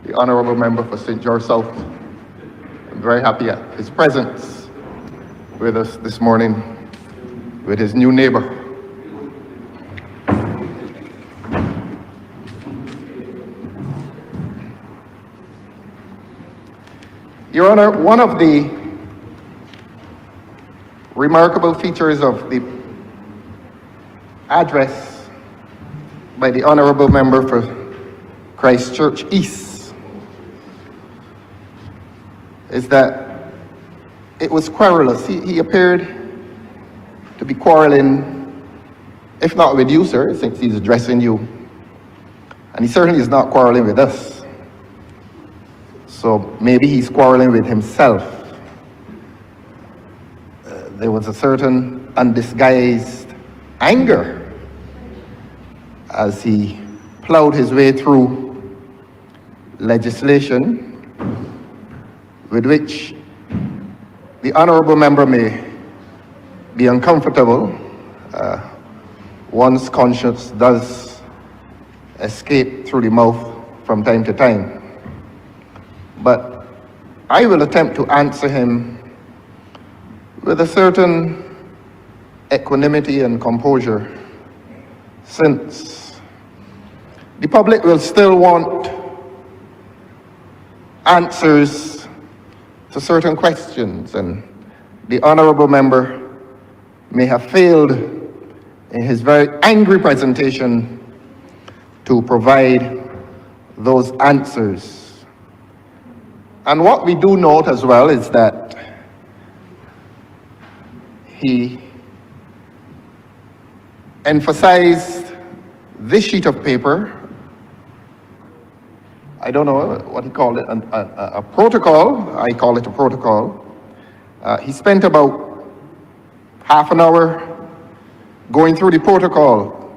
the Honourable Member for St. George South. I'm very happy at his presence with us this morning with his new neighbour. Your Honour, one of the remarkable features of the address by the Honourable Member for Christchurch East is that it was querulous. He appeared to be quarreling, if not with you, sir, since he's addressing you. And he certainly is not quarreling with us. So maybe he's quarreling with himself. There was a certain undisguised anger as he plowed his way through legislation with which the Honourable Member may be uncomfortable. One's conscience does escape through the mouth from time to time. But I will attempt to answer him with a certain equanimity and composure, since the public will still want answers to certain questions, and the Honourable Member may have failed in his very angry presentation to provide those answers. And what we do note as well is that he emphasized this sheet of paper, I don't know what he called it, a protocol. I call it a protocol. He spent about half an hour going through the protocol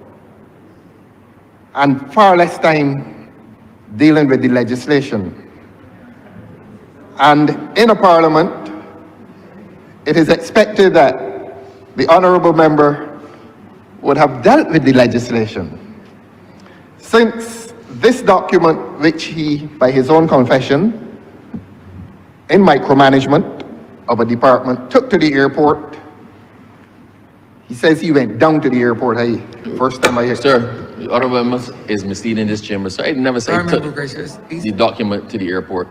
and far less time dealing with the legislation. And in a parliament, it is expected that the Honourable Member would have dealt with the legislation. Since this document, which he, by his own confession, in micromanagement of a department, took to the airport, he says he went down to the airport. First time I hear. Sir, the Honourable Member is misleading this chamber. So I never said took the document to the airport.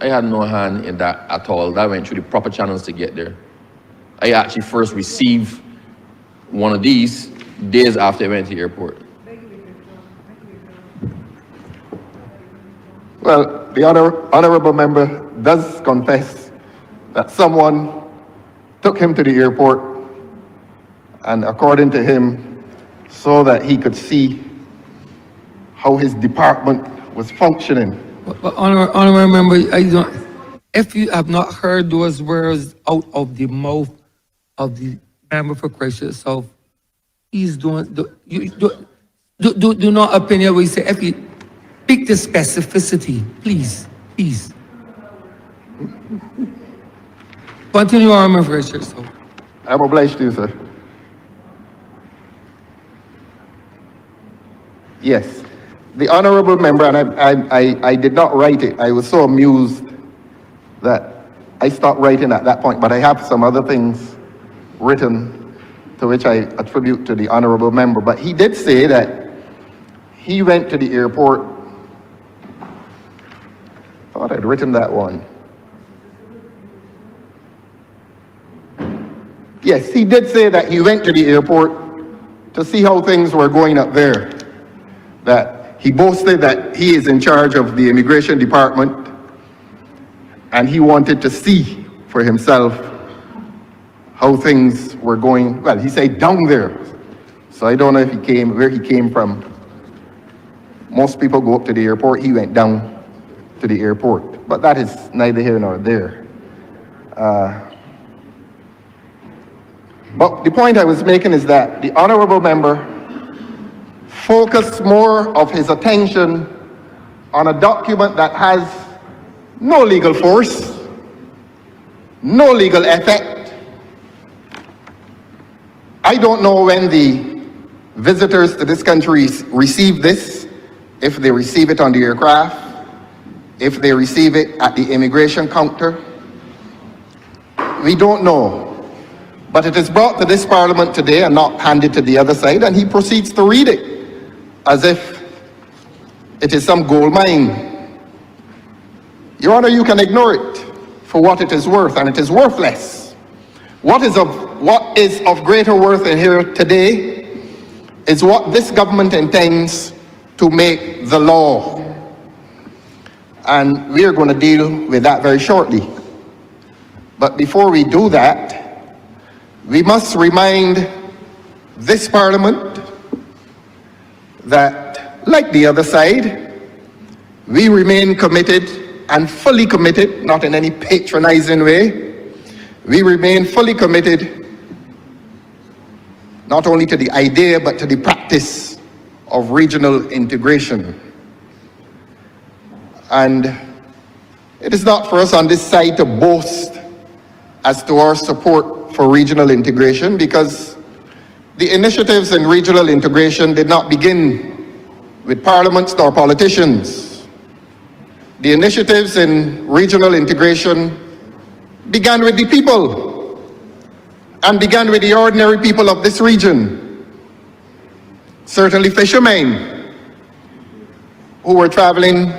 I had no hand in that at all. That went through the proper channels to get there. I actually first received one of these days after I went to the airport. Well, the Honourable Member does confess that someone took him to the airport, and according to him, so that he could see how his department was functioning. But Honourable Member, if you have not heard those words out of the mouth of the member for Christchurch South, he's doing, do not opinion where you say, if you pick the specificity, please. Continue, Honourable for Christchurch South. I'm obliged to you, sir. Yes, the Honourable Member, and I did not write it. I was so amused that I stopped writing at that point, but I have some other things written to which I attribute to the Honourable Member. But he did say that he went to the airport. I thought I'd written that one. Yes, he did say that he went to the airport to see how things were going up there. That he boasted that he is in charge of the immigration department, and he wanted to see for himself how things were going. Well, he said down there. So I don't know if where he came from. Most people go up to the airport. He went down to the airport. But that is neither here nor there. But the point I was making is that the Honourable Member focused more of his attention on a document that has no legal force, no legal effect. I don't know when the visitors to this country receive this, if they receive it on the aircraft, if they receive it at the immigration counter, we don't know. But it is brought to this Parliament today and not handed to the other side, and he proceeds to read it as if it is some gold mine. Your Honor, you can ignore it for what it is worth, and it is worthless. What is of greater worth in here today is what this government intends to make the law. And we are going to deal with that very shortly. But before we do that, we must remind this Parliament that, like the other side, we remain committed and fully committed, not in any patronizing way, we remain fully committed not only to the idea but to the practice of regional integration. And it is not for us on this side to boast as to our support for regional integration, because the initiatives in regional integration did not begin with parliaments nor politicians. The initiatives in regional integration began with the people and began with the ordinary people of this region. Certainly fishermen who were traveling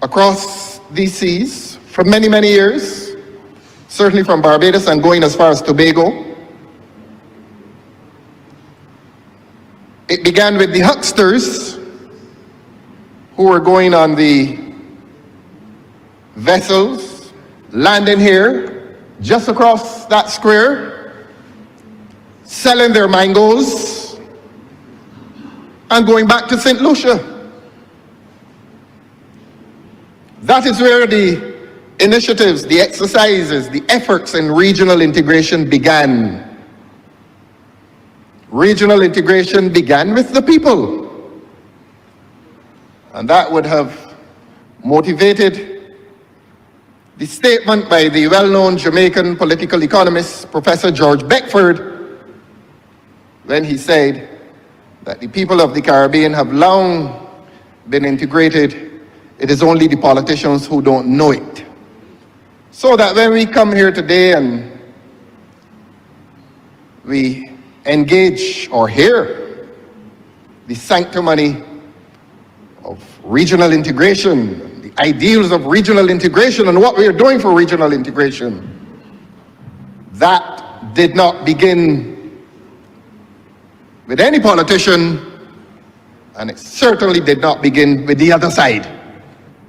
across these seas for many, many years, certainly from Barbados and going as far as Tobago. It began with the hucksters who were going on the vessels, landing here, just across that square, selling their mangoes, and going back to St. Lucia. That is where the initiatives, the exercises, the efforts in regional integration began. Regional integration began with the people. And that would have motivated the statement by the well-known Jamaican political economist, Professor George Beckford, when he said that the people of the Caribbean have long been integrated. It is only the politicians who don't know it. So that when we come here today and we engage or hear the sanctimony of regional integration, the ideals of regional integration and what we are doing for regional integration, that did not begin with any politician, and it certainly did not begin with the other side.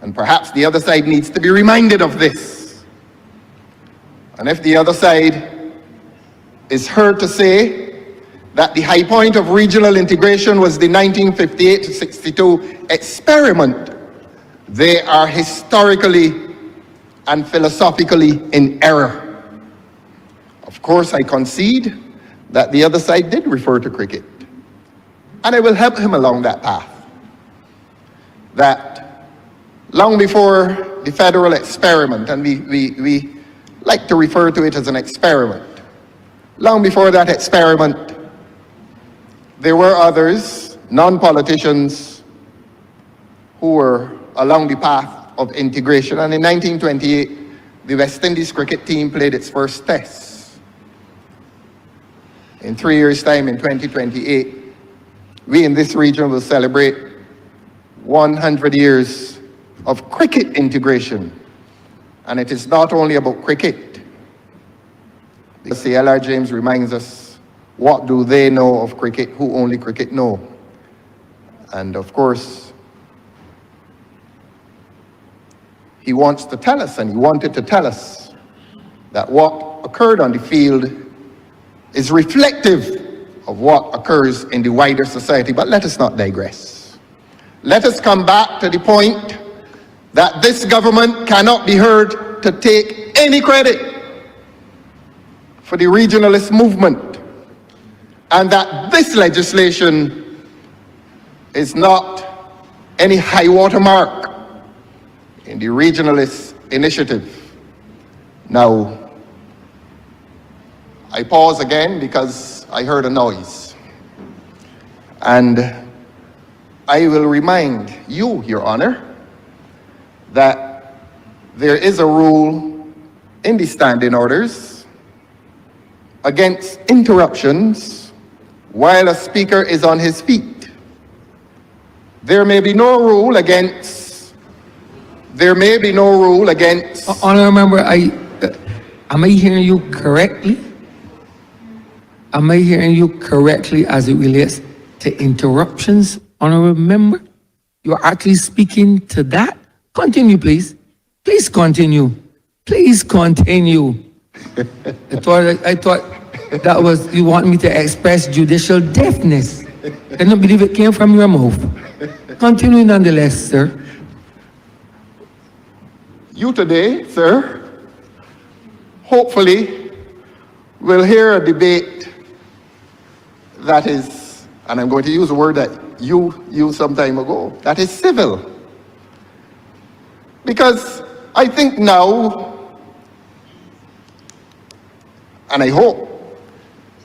And perhaps the other side needs to be reminded of this. And if the other side is heard to say that the high point of regional integration was the 1958 to 62 experiment, they are historically and philosophically in error. Of course, I concede that the other side did refer to cricket. And I will help him along that path. That long before the federal experiment, and we like to refer to it as an experiment, long before that experiment, there were others, non-politicians, who were along the path of integration. And in 1928, the West Indies cricket team played its first test. In 3 years' time, in 2028, we in this region will celebrate 100 years of cricket integration. And it is not only about cricket. The L.R. James reminds us, what do they know of cricket who only cricket know? And of course, he wants to tell us, and he wanted to tell us, that what occurred on the field is reflective of what occurs in the wider society. But let us not digress. Let us come back to the point that this government cannot be heard to take any credit for the regionalist movement, and that this legislation is not any high water mark in the regionalist initiative. Now, I pause again because I heard a noise. And I will remind you, Your Honor, that there is a rule in the standing orders against interruptions while a speaker is on his feet. There may be no rule against. Honorable member, am I hearing you correctly? Am I hearing you correctly as it relates to interruptions, honorable member? You're actually speaking to that? Continue, please. Please continue. Please continue. I thought that was, you want me to express judicial deafness. I don't believe it came from your mouth. Continue nonetheless, sir. You today, sir, hopefully will hear a debate that is, and I'm going to use a word that you used some time ago, that is civil. Because I think now, and I hope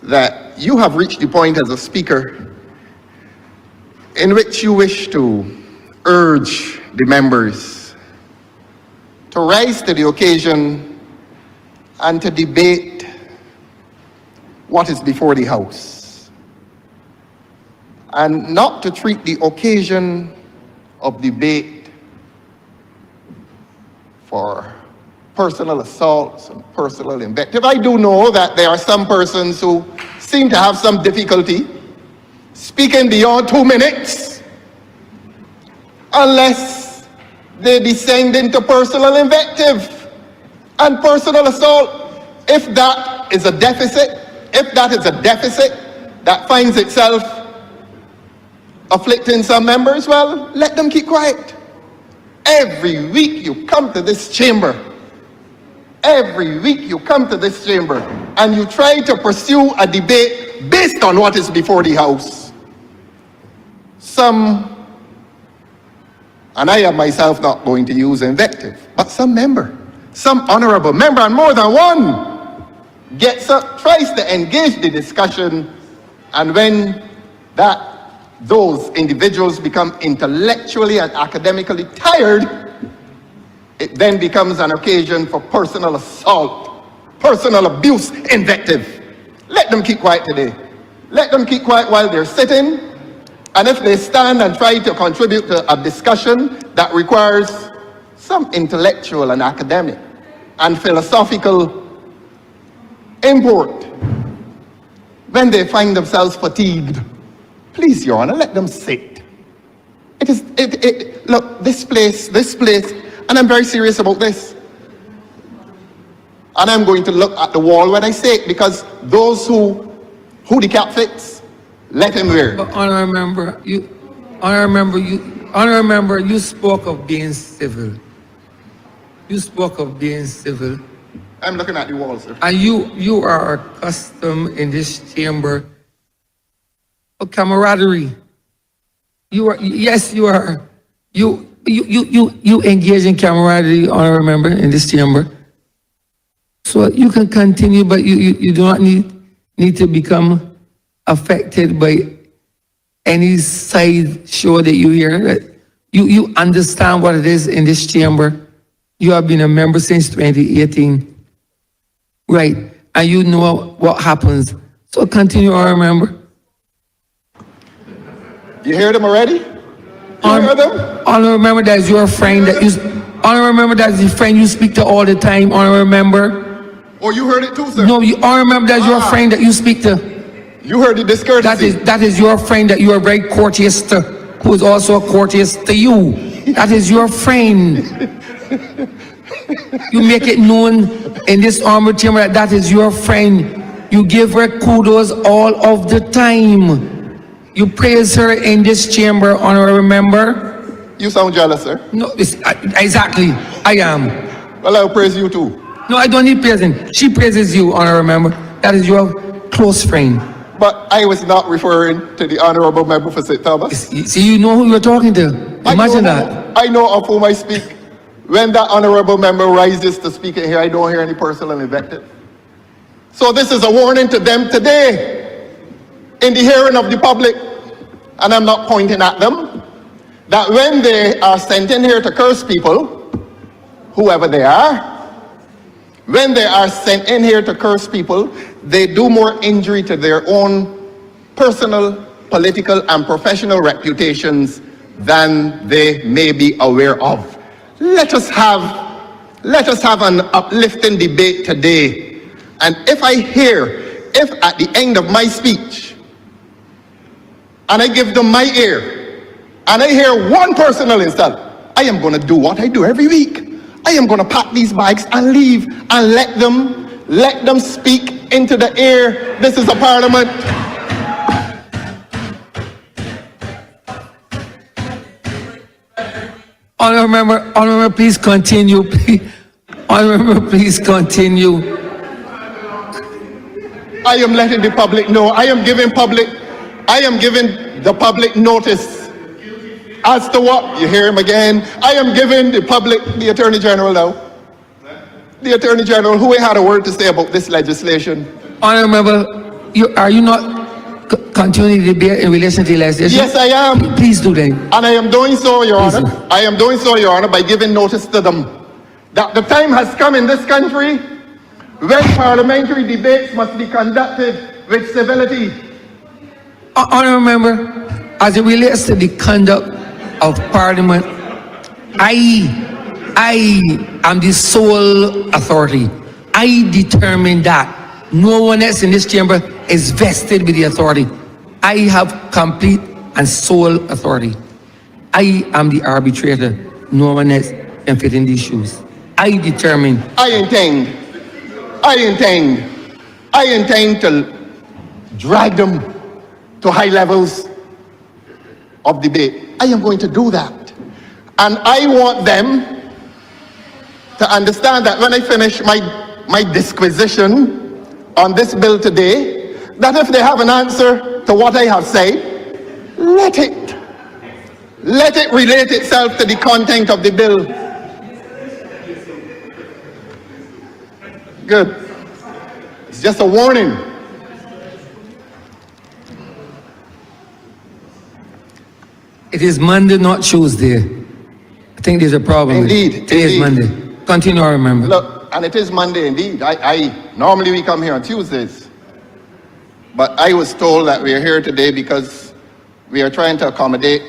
that you have reached the point as a speaker in which you wish to urge the members to rise to the occasion and to debate what is before the House, and not to treat the occasion of debate for personal assaults and personal invective. I do know that there are some persons who seem to have some difficulty speaking beyond 2 minutes unless they descend into personal invective and personal assault. If that is a deficit, that finds itself afflicting some members, well, let them keep quiet. Every week you come to this chamber, and you try to pursue a debate based on what is before the House. Some, and I am myself not going to use invective, but some honorable member, and more than one, tries to engage the discussion, and when those individuals become intellectually and academically tired, it then becomes an occasion for personal assault, personal abuse, invective. Let them keep quiet today. Let them keep quiet while they're sitting, and if they stand and try to contribute to a discussion that requires some intellectual and academic and philosophical import, when they find themselves fatigued, please, Your Honor, let them sit. Look, this place, and I'm very serious about this. And I'm going to look at the wall when I say it, because those who the cap fits, let him wear it. But honorable member, you spoke of being civil. I'm looking at the wall, sir. And you are accustomed in this chamber of camaraderie. You are. You engage in camaraderie, honorable member, in this chamber. So you can continue, but you do not need to become affected by any side show that you hear. You understand what it is in this chamber. You have been a member since 2018. Right, and you know what happens. So continue, honorable member. You hear them already? Honorable member, that is your friend that you. Honorable member, that is the friend you speak to all the time. Honorable member. Oh, you heard it too, sir? No, honorable member, that is your friend that you speak to. You heard the discourtesy. That is your friend that you are very courteous to, who is also courteous to you. That is your friend. You make it known in this honorable chamber that is your friend. You give her kudos all of the time. You praise her in this chamber, honorable member. You sound jealous, sir. No, exactly. I am. Well, I'll praise you too. No, I don't need praising. She praises you, honorable member. That is your close friend. But I was not referring to the honorable member for St. Thomas. See, you know who you're talking to. Imagine that. I know of whom I speak. When that honorable member rises to speak in here, I don't hear any personal invective. So this is a warning to them today, in the hearing of the public, and I'm not pointing at them. that when they are sent in here to curse people, whoever they are, when they are sent in here to curse people, they do more injury to their own personal, political, and professional reputations than they may be aware of. Let us have an uplifting debate today. And if at the end of my speech, and I give them my ear, and I hear one personal insult, I am going to do what I do every week. I am going to pack these bags and leave and let them speak into the air. This is a parliament. Honourable member, please continue. Honourable member, please continue. I am letting the public know. I am giving the public notice as to what, you hear him again, I am giving the Attorney General now. The Attorney General, who had a word to say about this legislation. Honourable member, are you not continuing the debate in relation to the legislation? Yes, I am. Please do that. And I am doing so, Your Please Honor. do. I am doing so, Your Honor, by giving notice to them that the time has come in this country when parliamentary debates must be conducted with civility. Honourable member, as it relates to the conduct of Parliament, I am the sole authority. I determine that. No one else in this chamber is vested with the authority. I have complete and sole authority. I am the arbitrator. No one else can fit in these shoes. I determine. I intend to drag them to high levels of debate. I am going to do that. And I want them to understand that when I finish my disquisition on this bill today, that if they have an answer to what I have said, let it relate itself to the content of the bill. Good. It's just a warning. It is Monday, not Tuesday. I think there's a problem. Indeed, Today is indeed. Monday. Continue, remember. Look, and it is Monday indeed. Normally we come here on Tuesdays. But I was told that we are here today because we are trying to accommodate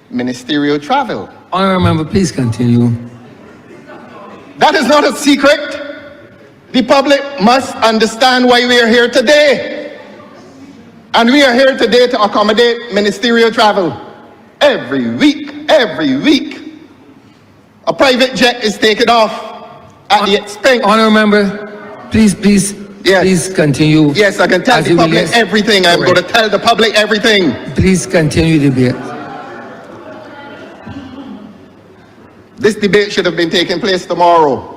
ministerial travel. Honourable member, please continue. That is not a secret. The public must understand why we are here today. And we are here today to accommodate ministerial travel. Every week, a private jet is taken off at the expense. Honourable member, please continue. Yes, I can tell the public everything. I'm going to tell the public everything. Please continue the debate. This debate should have been taking place tomorrow.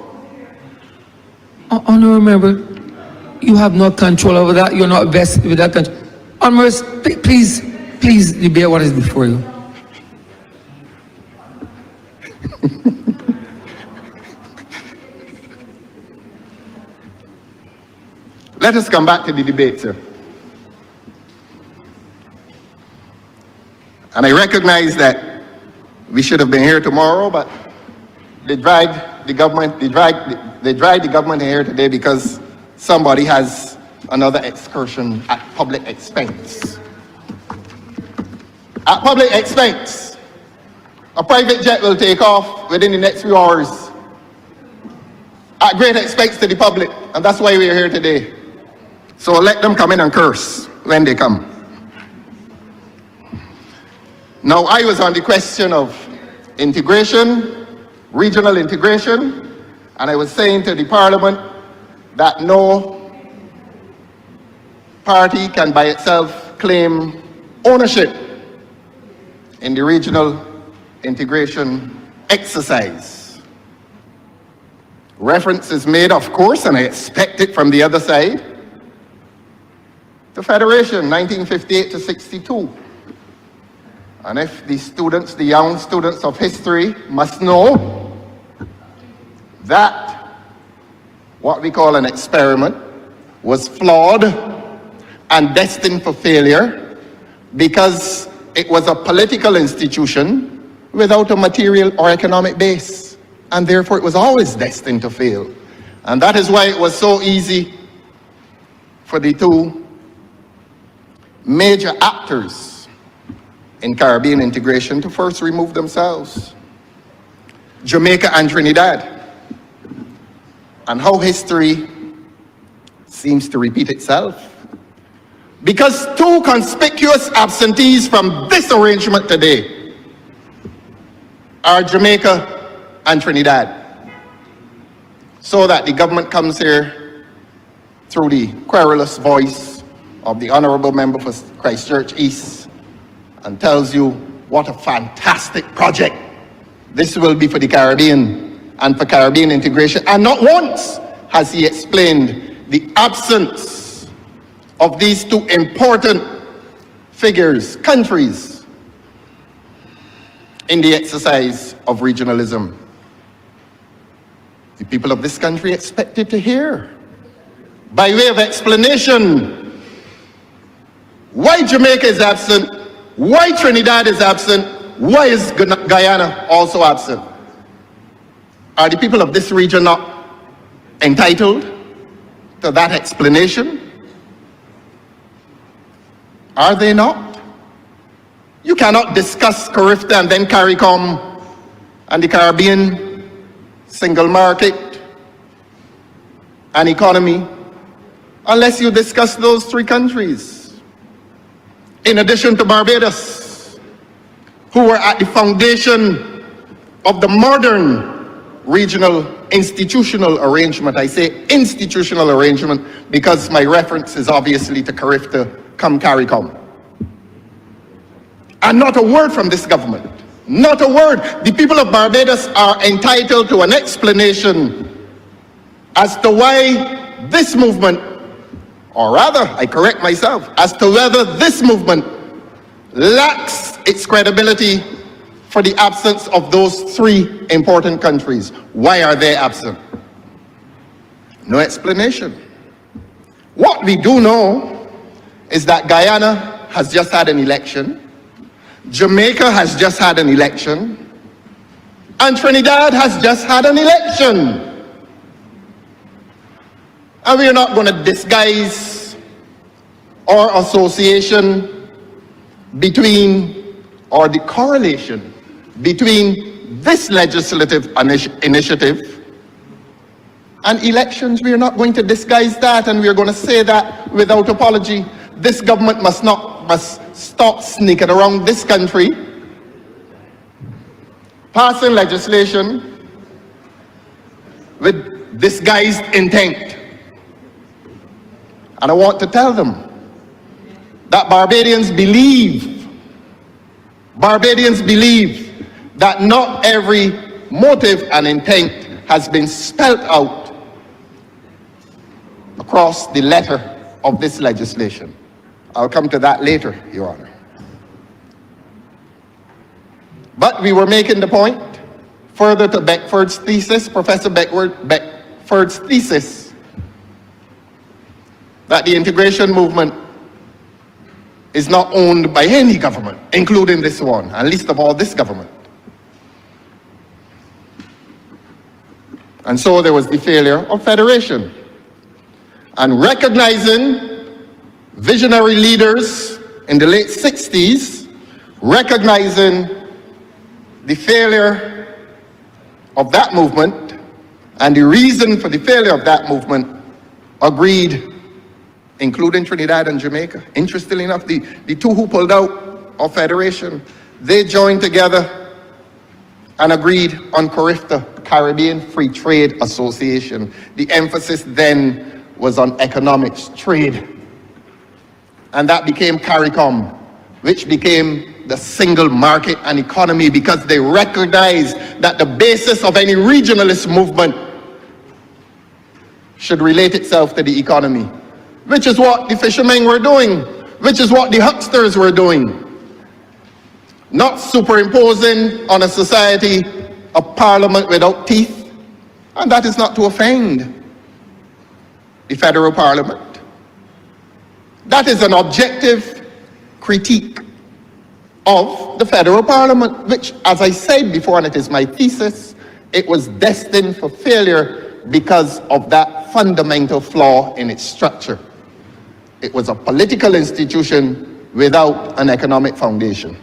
Honourable member, you have no control over that. You're not vested with that control. Honourable, please debate what is before you. Let us come back to the debate, sir. And I recognize that we should have been here tomorrow, but they dragged the government here today because somebody has another excursion at public expense. At public expense, a private jet will take off within the next few hours at great expense to the public, and that's why we're here today. So let them come in and curse when they come. Now, I was on the question of integration, regional integration, and I was saying to the Parliament that no party can by itself claim ownership in the regional integration exercise. Reference is made, of course, and I expect it from the other side, to Federation, 1958 to 62. And if the students, the young students of history must know that what we call an experiment was flawed and destined for failure because it was a political institution without a material or economic base, and therefore it was always destined to fail. And that is why it was so easy for the two major actors in Caribbean integration to first remove themselves, Jamaica and Trinidad. And how history seems to repeat itself. Because two conspicuous absentees from this arrangement today are Jamaica and Trinidad. So that the government comes here through the querulous voice of the Honourable Member for Christchurch East and tells you what a fantastic project this will be for the Caribbean and for Caribbean integration. And not once has he explained the absence of these two important figures, countries, in the exercise of regionalism. The people of this country expected to hear, by way of explanation, why Jamaica is absent, why Trinidad is absent, why is Guyana also absent. Are the people of this region not entitled to that explanation? Are they not? You cannot discuss CARIFTA and then CARICOM and the Caribbean single market and economy unless you discuss those three countries. In addition to Barbados, who were at the foundation of the modern regional institutional arrangement. I say institutional arrangement because my reference is obviously to CARIFTA, CARICOM. And not a word from this government. Not a word. The people of Barbados are entitled to an explanation as to why this movement, or rather, I correct myself, as to whether this movement lacks its credibility for the absence of those three important countries. Why are they absent? No explanation. What we do know is that Guyana has just had an election, Jamaica has just had an election, and Trinidad has just had an election. And we are not going to disguise our association between, or the correlation between this legislative initiative and elections. We are not going to disguise that, and we are going to say that without apology. This government must stop sneaking around this country, passing legislation with disguised intent. And I want to tell them that Barbadians believe that not every motive and intent has been spelled out across the letter of this legislation. I'll come to that later, Your Honor. But we were making the point, further to Beckford's thesis, Professor Beckford's thesis, that the integration movement is not owned by any government, including this one, and least of all this government. And so there was the failure of federation. And recognizing visionary leaders in the late 60s, recognizing the failure of that movement and the reason for the failure of that movement, agreed, including Trinidad and Jamaica. Interestingly enough, the two who pulled out of federation, they joined together and agreed on CARIFTA, Caribbean Free Trade Association. The emphasis then was on economics, trade. And that became CARICOM, which became the single market and economy, because they recognized that the basis of any regionalist movement should relate itself to the economy, which is what the fishermen were doing, which is what the hucksters were doing. Not superimposing on a society a parliament without teeth, and that is not to offend the federal parliament. That is an objective critique of the federal parliament, which, as I said before, and it is my thesis, it was destined for failure because of that fundamental flaw in its structure. It was a political institution without an economic foundation.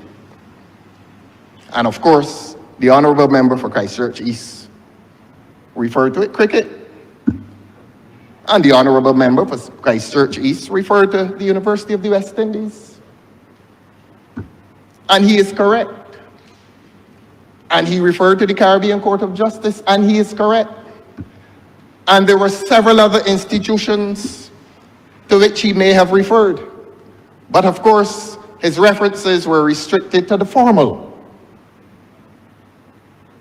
And of course, the honourable member for Christchurch East referred to it, cricket. And the honourable member for Christchurch East referred to the University of the West Indies. And he is correct. And he referred to the Caribbean Court of Justice, and he is correct. And there were several other institutions to which he may have referred. But of course, his references were restricted to the formal.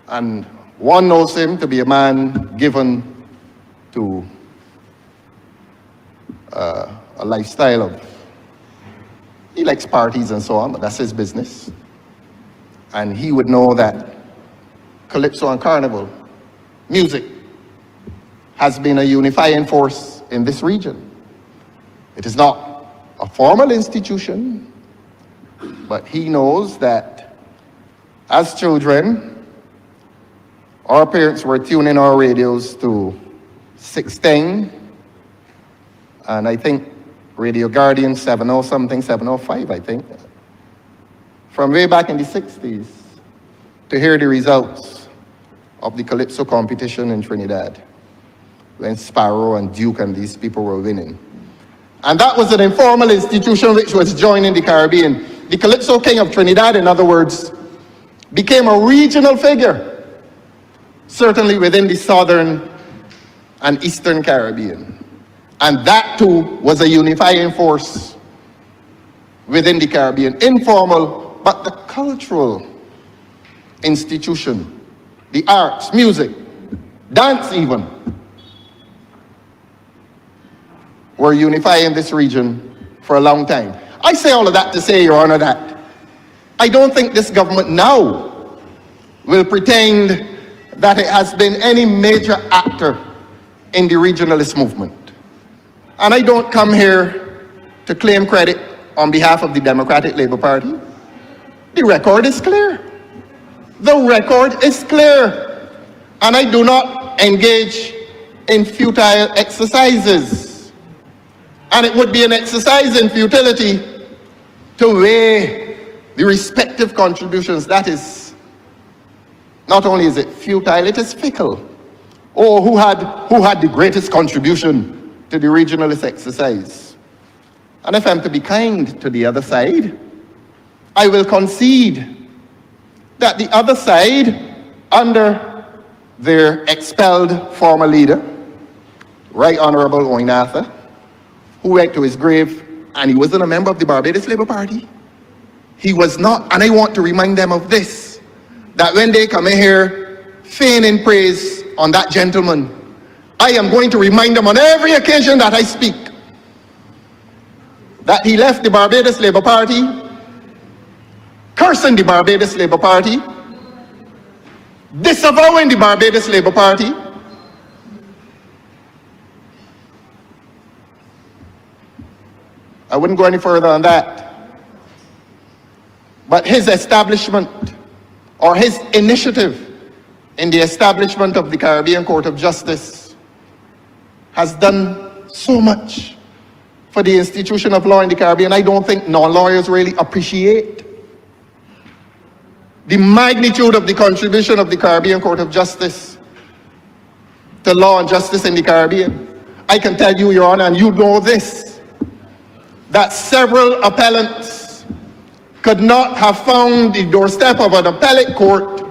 And one knows him to be a man given to a lifestyle of, he likes parties and so on, but that's his business. And he would know that Calypso and Carnival music has been a unifying force in this region. It is not a formal institution, but he knows that as children, our parents were tuning our radios to 610, and I think Radio Guardian 70 something, 705, I think, from way back in the 60s, to hear the results of the Calypso competition in Trinidad, when Sparrow and Duke and these people were winning. And that was an informal institution which was joining the Caribbean. The Calypso King of Trinidad, in other words, became a regional figure, certainly within the southern and eastern Caribbean. And that too was a unifying force within the Caribbean. Informal, but the cultural institution, the arts, music, dance even, were unifying this region for a long time. I say all of that to say, Your Honor, that I don't think this government now will pretend that it has been any major actor in the regionalist movement. And I don't come here to claim credit on behalf of the Democratic Labour Party. The record is clear. The record is clear. And I do not engage in futile exercises. And it would be an exercise in futility to weigh the respective contributions. That is, not only is it futile, it is fickle. Oh, who had the greatest contribution to the regionalist exercise? And if I'm to be kind to the other side, I will concede that the other side, under their expelled former leader, Right Honourable Oinatha, who went to his grave, and he wasn't a member of the Barbados Labour Party. He was not, and I want to remind them of this, that when they come in here feigning praise on that gentleman, I am going to remind them on every occasion that I speak that he left the Barbados Labour Party, cursing the Barbados Labour Party, disavowing the Barbados Labour Party, I wouldn't go any further on that. But his establishment, or his initiative in the establishment of the Caribbean Court of Justice, has done so much for the institution of law in the Caribbean. I don't think non-lawyers really appreciate the magnitude of the contribution of the Caribbean Court of Justice to law and justice in the Caribbean. I can tell you, Your Honor, and you know this, that several appellants could not have found the doorstep of an appellate court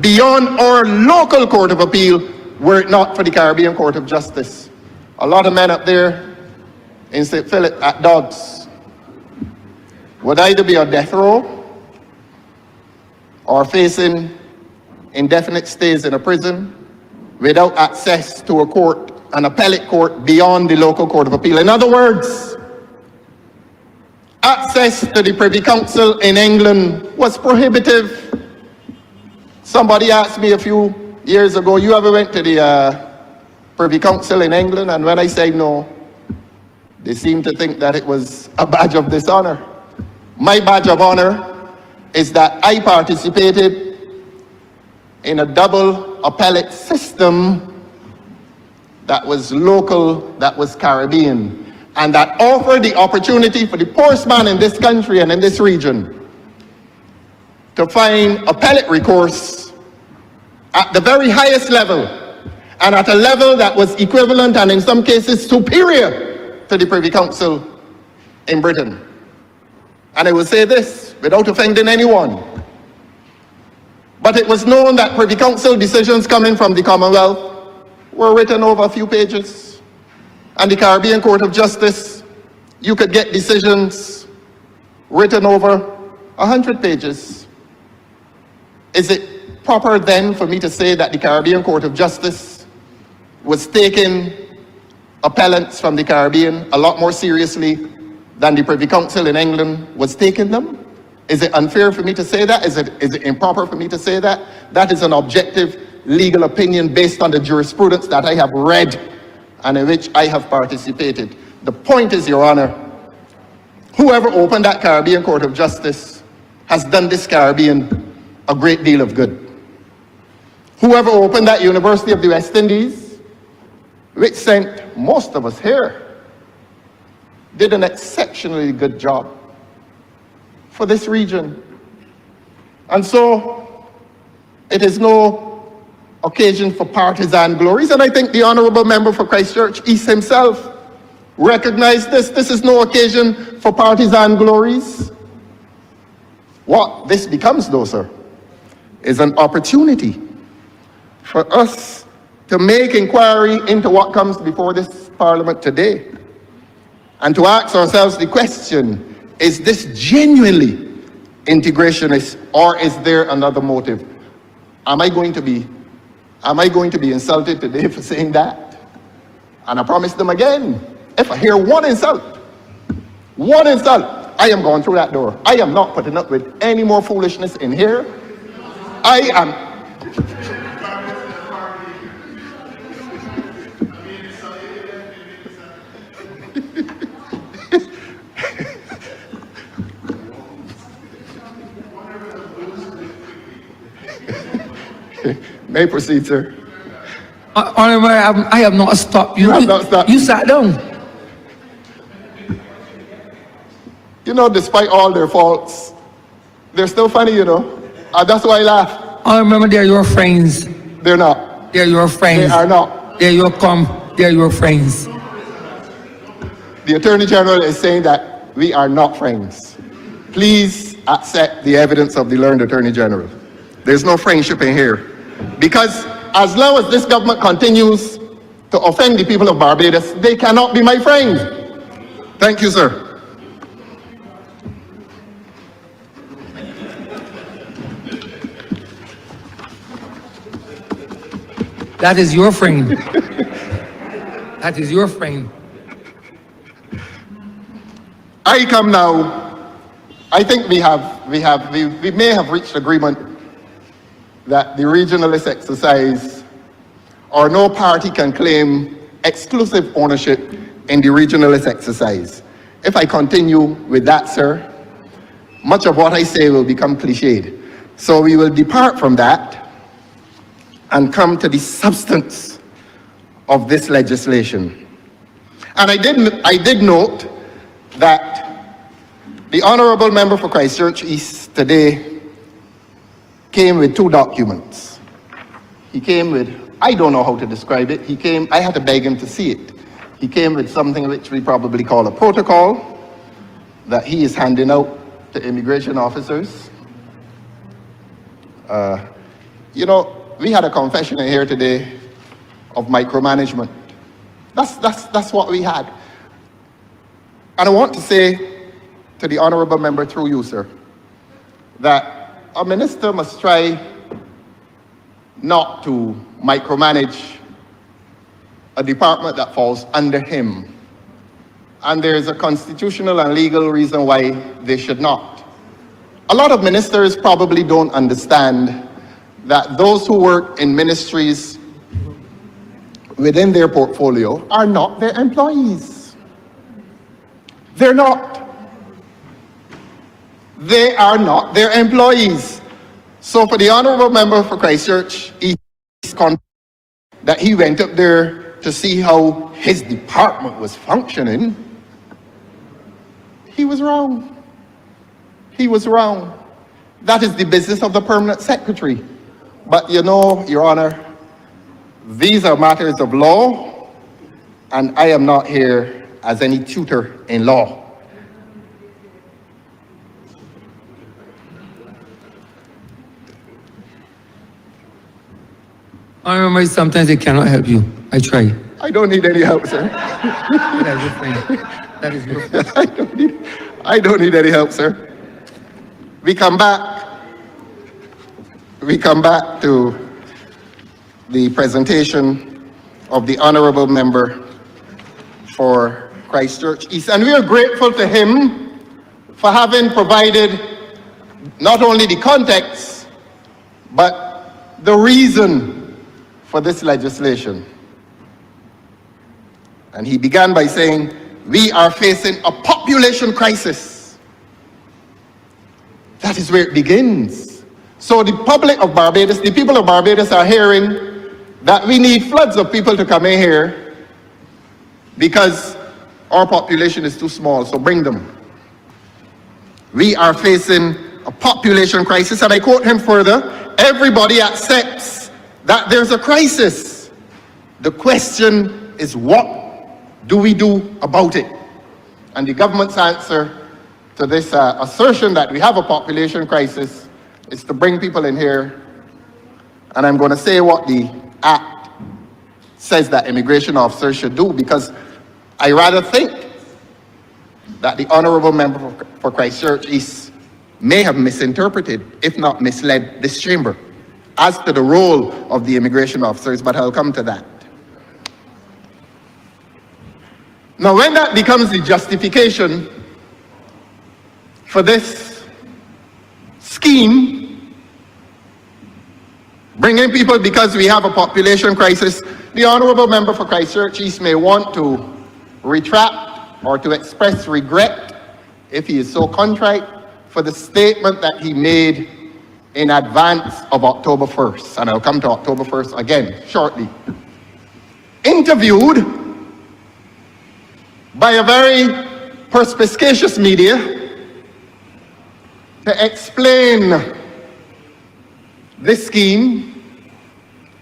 beyond our local court of appeal were it not for the Caribbean Court of Justice. A lot of men up there in St. Philip at Dodds would either be on death row or facing indefinite stays in a prison without access to a court, an appellate court beyond the local court of appeal. In other words, access to the Privy Council in England was prohibitive. Somebody asked me a few years ago, you ever went to the Privy Council in England? And when I said no, they seemed to think that it was a badge of dishonor. My badge of honor is that I participated in a double appellate system that was local, that was Caribbean, and that offered the opportunity for the poorest man in this country and in this region to find appellate recourse at the very highest level, and at a level that was equivalent and in some cases superior to the Privy Council in Britain. And I will say this without offending anyone, but it was known that Privy Council decisions coming from the Commonwealth were written over a few pages, and the Caribbean Court of Justice, you could get decisions written over 100 pages. Is it proper then for me to say that the Caribbean Court of Justice was taking appellants from the Caribbean a lot more seriously than the Privy Council in England was taking them? Is it unfair for me to say that? Is it improper for me to say that? That is an objective legal opinion based on the jurisprudence that I have read and in which I have participated. The point is, Your Honor, whoever opened that Caribbean Court of Justice has done this Caribbean a great deal of good. Whoever opened that University of the West Indies, which sent most of us here, did an exceptionally good job for this region. And so it is no occasion for partisan glories, and I think the Honourable Member for Christchurch East himself recognized this. This is no occasion for partisan glories. What this becomes, though, sir, is an opportunity for us to make inquiry into what comes before this Parliament today, and to ask ourselves the question, is this genuinely integrationist, or is there another motive? Am I going to be insulted today for saying that? And I promise them again, if I hear one insult, I am going through that door. I am not putting up with any more foolishness in here. I am. May I proceed, sir? Honorable, I have not stopped you. You have not stopped. You sat down. You know, despite all their faults, they're still funny, you know. That's why I laugh. Honorable, they're your friends. They're not. They're your friends. They are not. They're your friends. The Attorney General is saying that we are not friends. Please accept the evidence of the learned Attorney General. There's no friendship in here. Because as long as this government continues to offend the people of Barbados, they cannot be my friends. Thank you, sir. That is your friend. That is your friend. I come now. I think we may have reached agreement that the regionalist exercise, or no party can claim exclusive ownership in the regionalist exercise. If I continue with that, sir, much of what I say will become cliched. So we will depart from that and come to the substance of this legislation. And I did note that the Honourable Member for Christchurch East today came with two documents. He came with, I don't know how to describe it. I had to beg him to see it. He came with something which we probably call a protocol that he is handing out to immigration officers. You know, we had a confession in here today of micromanagement. That's what we had. And I want to say to the Honourable Member through you, sir, that a minister must try not to micromanage a department that falls under him. And there is a constitutional and legal reason why they should not. A lot of ministers probably don't understand that those who work in ministries within their portfolio are not their employees. They're not. They are not their employees. So for the honorable member for Christchurch East that he went up there to see how his department was functioning, he was wrong. He was wrong. That is the business of the permanent secretary. But you know, Your Honor, these are matters of law, and I am not here as any tutor in law. I remember sometimes they cannot help you. I try. I don't need any help, sir. That is your friend. That is your friend. I don't need any help, sir. We come back to the presentation of the honorable member for Christchurch East, and we are grateful to him for having provided not only the context, but the reason for this legislation. And he began by saying, we are facing a population crisis. That is where it begins. So the public of Barbados, the people of Barbados are hearing that we need floods of people to come in here because our population is too small, so bring them. We are facing a population crisis, and I quote him further, everybody accepts that there's a crisis. The question is, what do we do about it? And the government's answer to this assertion that we have a population crisis is to bring people in here. And I'm going to say what the Act says that immigration officers should do, because I rather think that the honorable member for Christchurch East may have misinterpreted, if not misled, this chamber as to the role of the immigration officers, but I'll come to that. Now, when that becomes the justification for this scheme, bringing people because we have a population crisis, the honorable member for Christchurch East may want to retract or to express regret, if he is so contrite, for the statement that he made in advance of October 1st. And I'll come to October 1st again shortly. Interviewed by a very perspicacious media to explain this scheme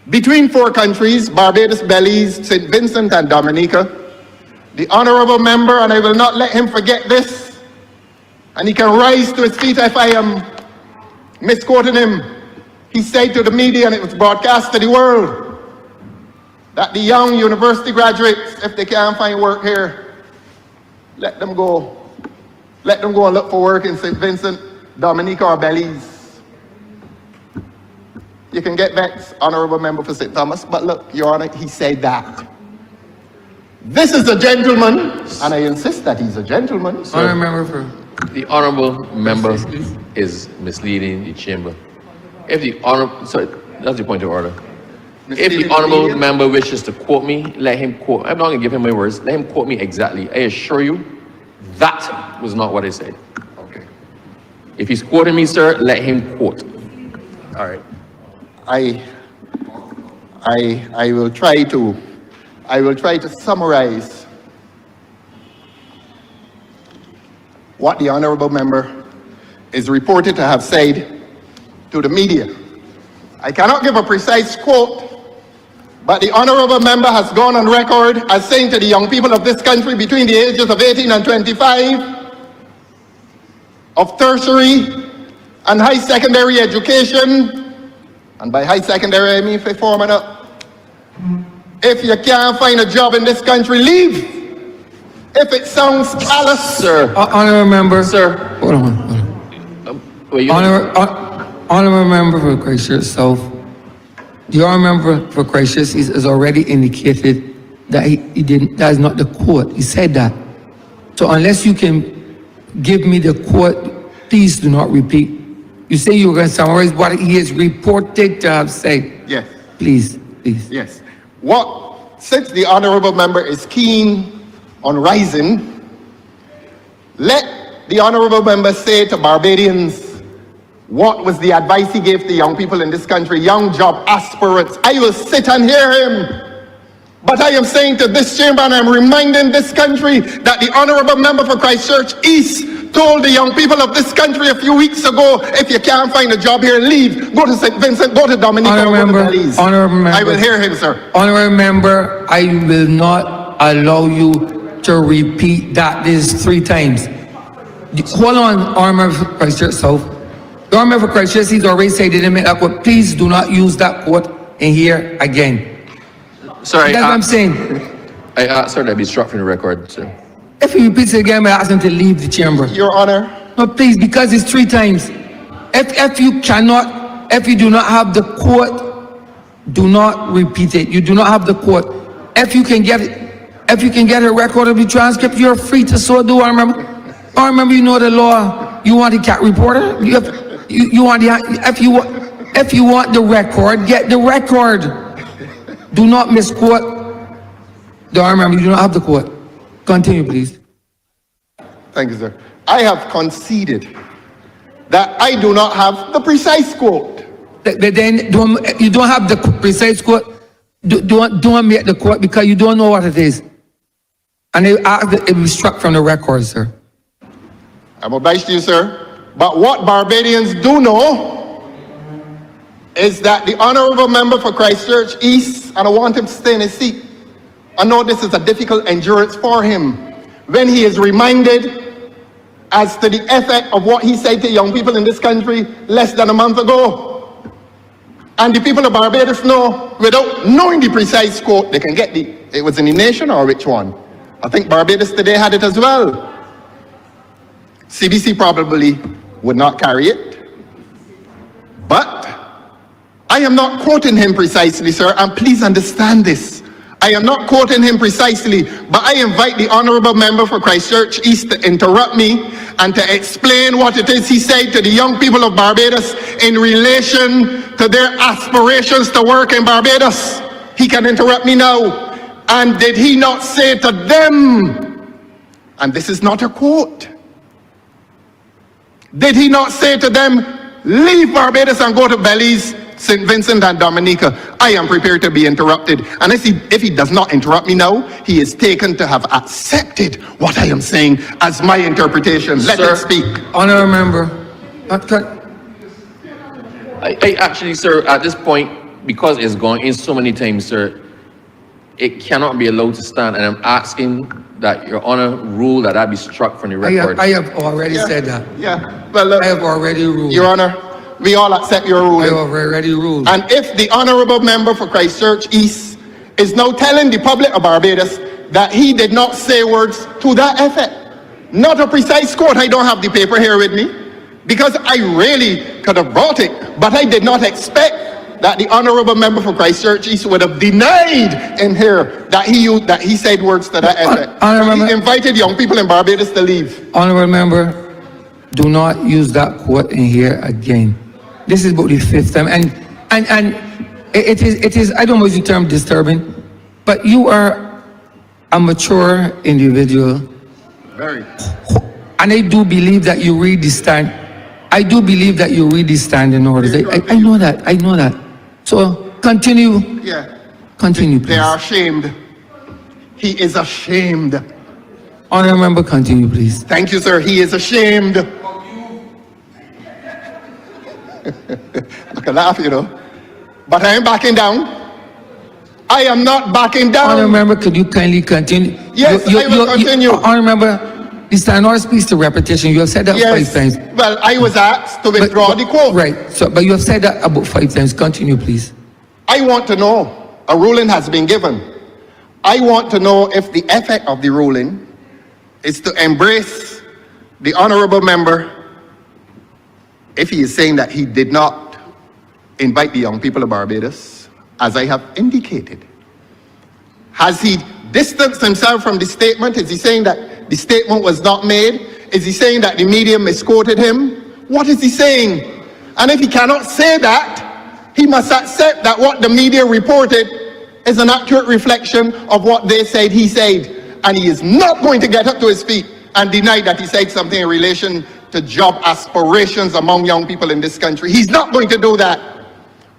between four countries, Barbados, Belize, St. Vincent, and Dominica, the honorable member, and I will not let him forget this, and he can rise to his feet if I am misquoting him, he said to the media, and it was broadcast to the world, that the young university graduates, if they can't find work here, let them go. Let them go and look for work in St. Vincent, Dominica, or Belize. You can get vexed, honorable member for St. Thomas, but look, Your Honor, he said that. This is a gentleman, and I insist that he's a gentleman. Honorable member for... The honorable member is misleading the chamber. If the honorable, sorry, that's the point of order. If the honorable member wishes to quote me, let him quote. I'm not going to give him my words. Let him quote me exactly. I assure you, that was not what I said. Okay. If he's quoting me, sir, let him quote. All right. I will try to summarize what the honorable member is reported to have said to the media. I cannot give a precise quote, but the honorable member has gone on record as saying to the young people of this country between the ages of 18 and 25 of tertiary and high secondary education, and by high secondary I mean fifth form and up. If you can't find a job in this country, leave. If it sounds callous, Sir. Honorable member. Sir. Hold on. Honorable member for Christchurch South. The honorable member for Christchurch is already indicated that he didn't. That is not the quote. He said that. So unless you can give me the quote, please do not repeat. You say you were going to summarize what he is reported to have said. yes, Please, please. yes. Since the honorable member is keen on rising, let the honorable member say to Barbadians what was the advice he gave to young people in this country, young job aspirants, I will sit and hear him. But I am saying to this chamber, and I'm reminding this country, that the honorable member for Christchurch East told the young people of this country a few weeks ago, if you can't find a job here, leave. Go to St. Vincent, go to Dominica, go to Belize. I will hear him, sir. Honorable member, I will not allow you to repeat that this 3 times. Hold on, honorable member for Christchurch South. The honorable member for Christchurch, he's already said he didn't make that quote. Please do not use that quote in here again. Sorry, That's what I'm saying. I asked her to be struck from the record, sir. If he repeats it again, I ask him to leave the chamber. Your Honor. No, please, because it's 3 times. If you do not have the quote, do not repeat it. You do not have the quote. If you can get a record of the transcript, you're free to so do. I remember, you know the law. You want a cat reporter? If you want the record, get the record. Do not misquote. Do I remember? You do not have the quote. Continue, please. Thank you, sir. I have conceded that I do not have the precise quote. But then you don't have the precise quote. Don't make the quote because you don't know what it is. And they ask that it be struck from the record, sir. I'm obliged to you, sir. But what Barbadians do know is that the honorable member for Christchurch East, and I want him to stay in his seat. I know this is a difficult endurance for him when he is reminded as to the effect of what he said to young people in this country less than a month ago. And the people of Barbados know, without knowing the precise quote, they can get it was in the Nation or which one? I think Barbados Today had it as well. CBC probably would not carry it. But I am not quoting him precisely, sir, and please understand this. I am not quoting him precisely, but I invite the honorable member for Christchurch East to interrupt me and to explain what it is he said to the young people of Barbados in relation to their aspirations to work in Barbados. He can interrupt me now. And did he not say to them, and this is not a quote, did he not say to them, leave Barbados and go to Belize, St. Vincent and Dominica? I am prepared to be interrupted. And if he does not interrupt me now, he is taken to have accepted what I am saying as my interpretation. Let him speak. Honourable member. I actually, sir, at this point, because it's gone in so many times, sir, it cannot be allowed to stand. And I'm asking that Your Honor rule that be struck from the record. I have already said that. Yeah. Well, I have already ruled. Your Honor, we all accept your ruling. I have already ruled. And if the honorable member for Christchurch East is now telling the public of Barbados that he did not say words to that effect, not a precise quote, I don't have the paper here with me, because I really could have brought it, but I did not expect that the honorable member for Christchurch East would have denied in here that he said words to that effect. He invited young people in Barbados to leave. Honorable member, do not use that quote in here again. This is about the 5th time, and it is I don't know the term disturbing, but you are a mature individual. Very. And I do believe that you read the stand. I do believe that you read the standing orders. I know that. I know that. So continue. Yeah. Continue, please. They are ashamed. He is ashamed. Honorable member, continue, please. Thank you, sir. He is ashamed. I can laugh, you know. But I am backing down. I am not backing down. Honorable member, could you kindly continue? Yes, I will continue. Honorable member, the stand order speaks to repetition. You have said that 5 times. Well, I was asked to withdraw the quote. Right. So, but you have said that about 5 times. Continue, please. I want to know, a ruling has been given. I want to know if the effect of the ruling is to embrace the honorable member if he is saying that he did not invite the young people of Barbados, as I have indicated. Has he distanced himself from the statement? Is he saying that the statement was not made? Is he saying that the media misquoted him? What is he saying? And if he cannot say that, he must accept that what the media reported is an accurate reflection of what they said he said. And he is not going to get up to his feet and denied that he said something in relation to job aspirations among young people in this country. He's not going to do that.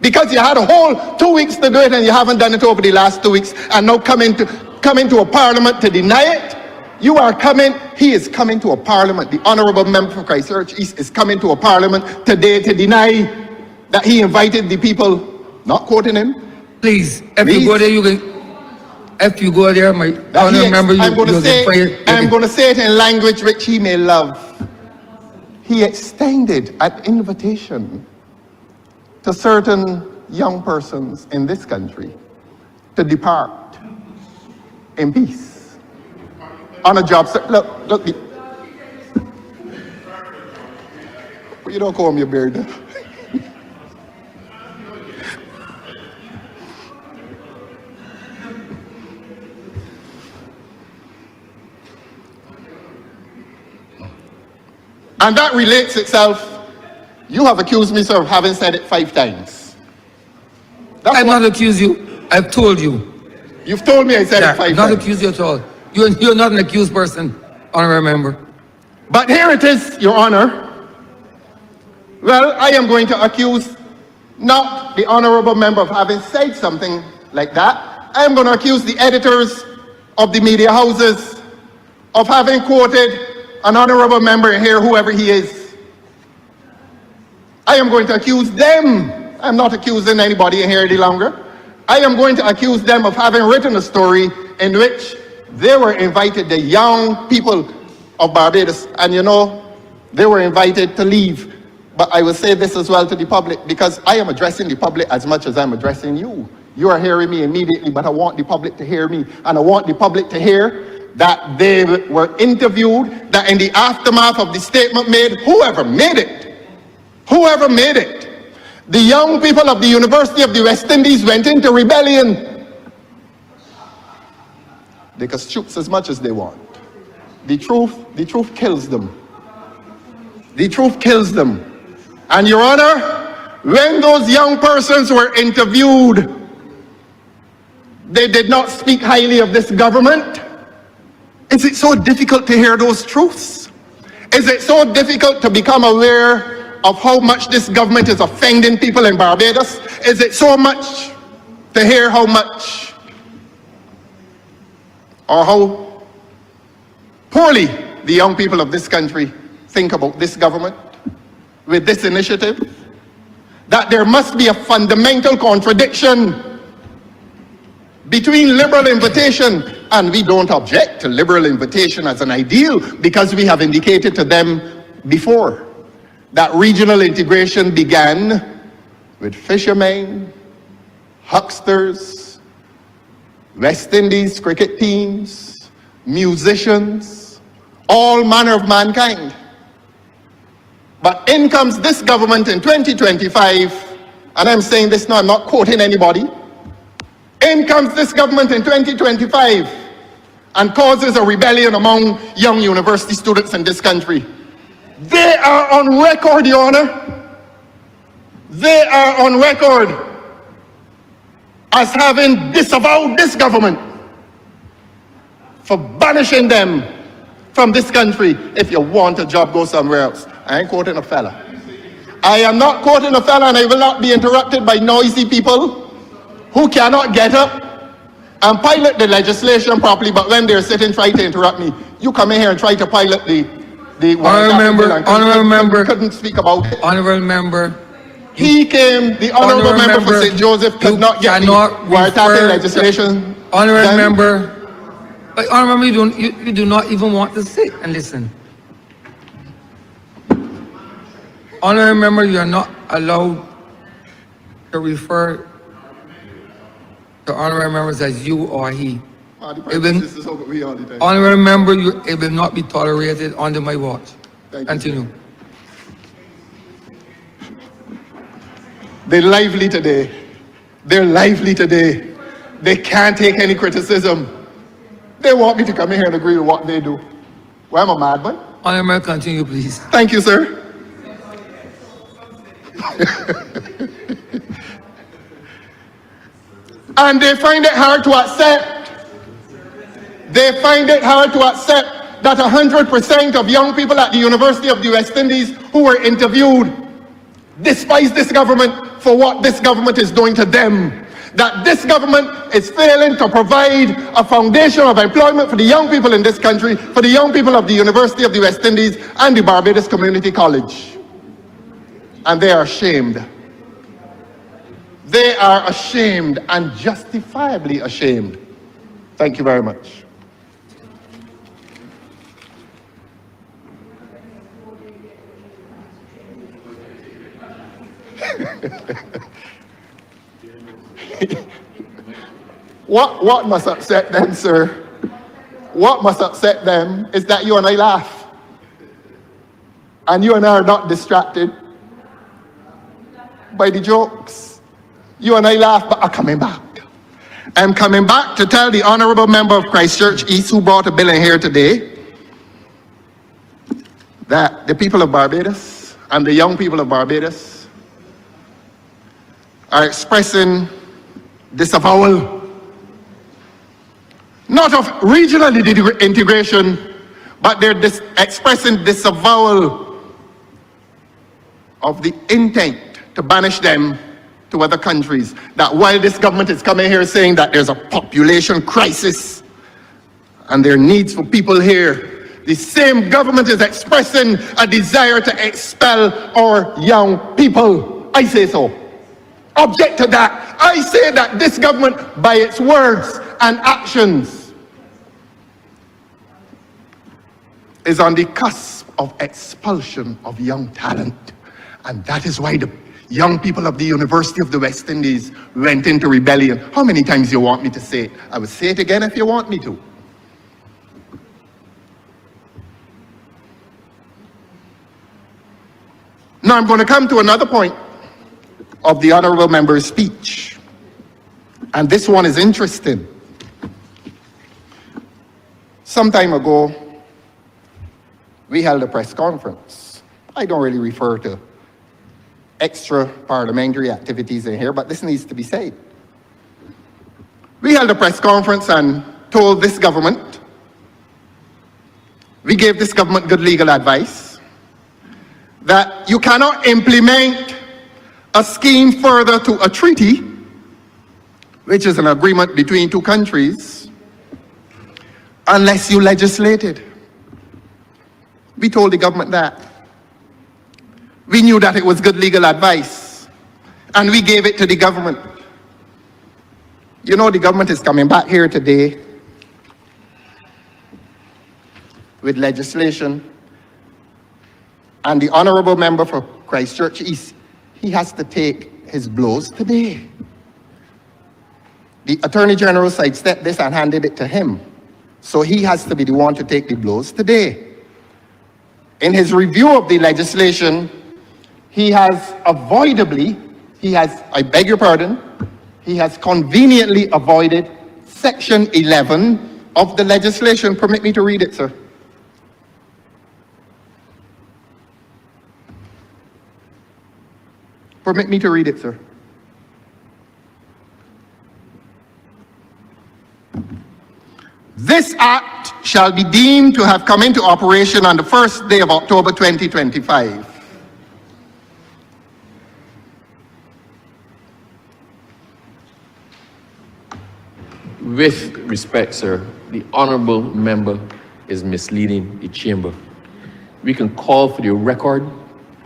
Because you had a whole 2 weeks to do it and you haven't done it over the last 2 weeks, and now come into a parliament to deny it. He is coming to a parliament. The Honourable Member for Christchurch East is coming to a parliament today to deny that he invited the people, not quoting him. Please, if you go there, you can. If you go there, my honourable member, I'm going to say it in language which he may love. He extended an invitation to certain young persons in this country to depart in peace on a job. Look, you don't comb your beard. And that relates itself. You have accused me, sir, of having said it 5 times. I've not accused you. I've told you. You've told me I said it 5 times. Not accused you at all. You're not an accused person, honourable member. But here it is, Your Honour. Well, I am going to accuse not the honourable member of having said something like that. I am going to accuse the editors of the media houses of having quoted an honourable member here, whoever he is. I am going to accuse them. I'm not accusing anybody in here any longer. I am going to accuse them of having written a story in which they were invited, the young people of Barbados, and you know, they were invited to leave. But I will say this as well to the public, because I am addressing the public as much as I'm addressing you. You are hearing me immediately, but I want the public to hear me, and I want the public to hear that they were interviewed, that in the aftermath of the statement made, whoever made it, the young people of the University of the West Indies went into rebellion. They can shoot as much as they want. The truth kills them. The truth kills them. And Your Honor, when those young persons were interviewed, they did not speak highly of this government. Is it so difficult to hear those truths? Is it so difficult to become aware of how much this government is offending people in Barbados? Is it so much to hear how much or how poorly the young people of this country think about this government with this initiative? That there must be a fundamental contradiction between liberal invitation, and we don't object to liberal invitation as an ideal because we have indicated to them before that regional integration began with fishermen, hucksters, West Indies cricket teams, musicians, all manner of mankind. But in comes this government in 2025, and I'm saying this now, I'm not quoting anybody. In comes this government in 2025 and causes a rebellion among young university students in this country. They are on record, Your Honor. They are on record as having disavowed this government for banishing them from this country. If you want a job, go somewhere else. I ain't quoting a fella. I am not quoting a fella, and I will not be interrupted by noisy people who cannot get up and pilot the legislation properly, but when they're sitting trying to interrupt me, you come in here and try to pilot the honourable member, couldn't speak about it. Honourable member, the honourable member for St. Joseph could not get the wiretapping legislation. Honourable member, but honourable member, you do not even want to sit and listen. Honourable member, you are not allowed to refer to honourable members as you or he. Honourable member, it will not be tolerated under my watch. Continue. They're lively today. They're lively today. They can't take any criticism. They want me to come in here and agree with what they do. Well, I'm a madman. Honourable member, continue, please. Thank you, sir. And they find it hard to accept. They find it hard to accept that 100% of young people at the University of the West Indies who were interviewed despise this government for what this government is doing to them. That this government is failing to provide a foundation of employment for the young people in this country, for the young people of the University of the West Indies and the Barbados Community College. And they are ashamed. They are ashamed, and justifiably ashamed. Thank you very much. What must upset them, sir? What must upset them is that you and I laugh. And you and I are not distracted by the jokes. You and I laugh, but are coming back. I'm coming back to tell the honorable member of Christchurch East, who brought a bill in here today, that the people of Barbados and the young people of Barbados are expressing disavowal, not of regional integration, but they're expressing disavowal of the intent to banish them to other countries. That while this government is coming here saying that there's a population crisis and there are needs for people here, the same government is expressing a desire to expel our young people. I say so. Object to that. I say that this government, by its words and actions, is on the cusp of expulsion of young talent. And that is why the young people of the University of the West Indies went into rebellion. How many times do you want me to say it? I will say it again if you want me to. Now I'm going to come to another point of the honorable member's speech. And this one is interesting. Some time ago, we held a press conference. I don't really refer to extra parliamentary activities in here, but this needs to be said. We held a press conference and told this government, we gave this government good legal advice, that you cannot implement a scheme further to a treaty, which is an agreement between two countries, unless you legislate it. We told the government that. We knew that it was good legal advice, and we gave it to the government. You know, the government is coming back here today with legislation, and the honorable member for Christchurch East, he has to take his blows today. The Attorney General sidestepped this and handed it to him, so he has to be the one to take the blows today. In his review of the legislation, he has I beg your pardon, he has conveniently avoided Section 11 of the legislation. Permit me to read it, sir. Permit me to read it, sir. This act shall be deemed to have come into operation on the first day of October 2025. With respect, sir, the honorable member is misleading the chamber. We can call for the record.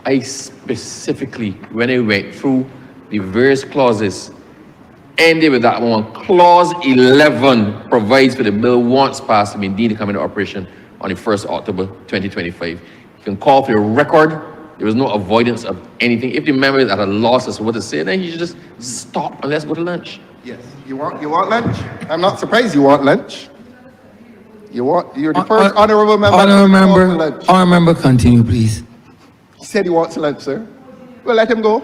I specifically, when I went through the various clauses, ended with that one. Clause 11 provides for the bill once passed to be deemed to come into operation on the 1st of October 2025. You can call for the record. There was no avoidance of anything. If the member is at a loss as to what to say, then you should just stop and let's go to lunch. Yes. You want lunch? I'm not surprised you want lunch. You're the first honorable member. Honorable member, continue, please. He said he wants lunch, sir. Well, let him go.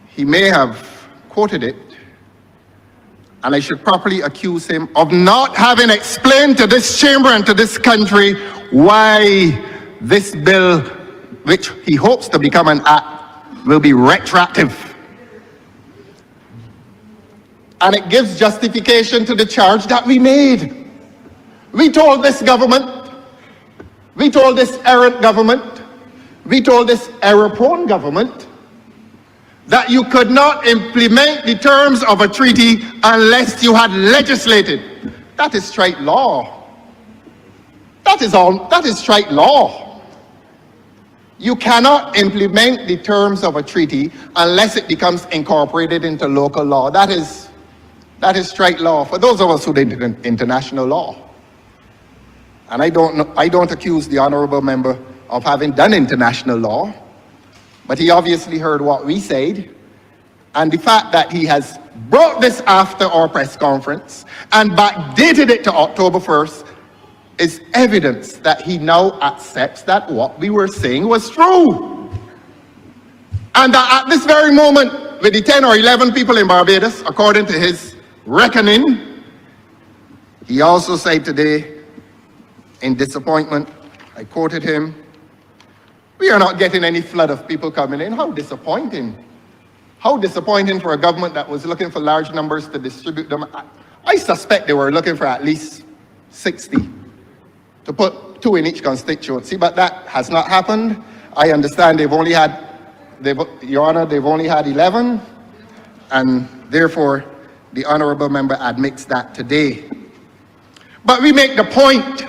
He may have quoted it, and I should properly accuse him of not having explained to this chamber and to this country why this bill, which he hopes to become an act, will be retroactive. And it gives justification to the charge that we made. We told this government, we told this errant government, we told this error-prone government that you could not implement the terms of a treaty unless you had legislated. That is straight law. That is straight law. You cannot implement the terms of a treaty unless it becomes incorporated into local law. That is straight law for those of us who did international law. And I don't accuse the honorable member of having done international law, but he obviously heard what we said, and the fact that he has brought this after our press conference and backdated it to October 1st is evidence that he now accepts that what we were saying was true. And that at this very moment, with the 10 or 11 people in Barbados, according to his reckoning, he also said today, in disappointment, I quoted him, "We are not getting any flood of people coming in." How disappointing. How disappointing for a government that was looking for large numbers to distribute them. I suspect they were looking for at least 60 to put 2 in each constituency, but that has not happened. I understand they've only had, Your Honor, they've only had 11, and therefore the honorable member admits that today. But we make the point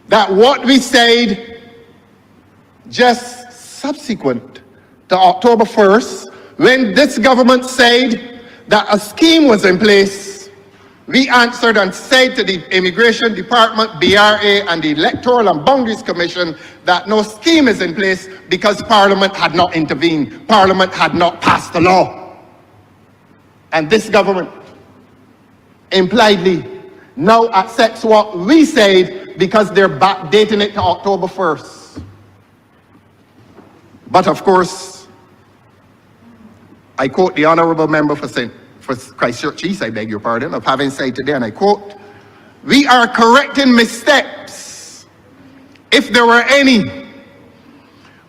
that what we said just subsequent to October 1st, when this government said that a scheme was in place, we answered and said to the Immigration Department, BRA, and the Electoral and Boundaries Commission that no scheme is in place because Parliament had not intervened. Parliament had not passed the law. And this government impliedly now accepts what we said because they're backdating it to October 1st. But of course, I quote the honorable member for Christchurch East, I beg your pardon, of having said today, and I quote, "We are correcting missteps, if there were any.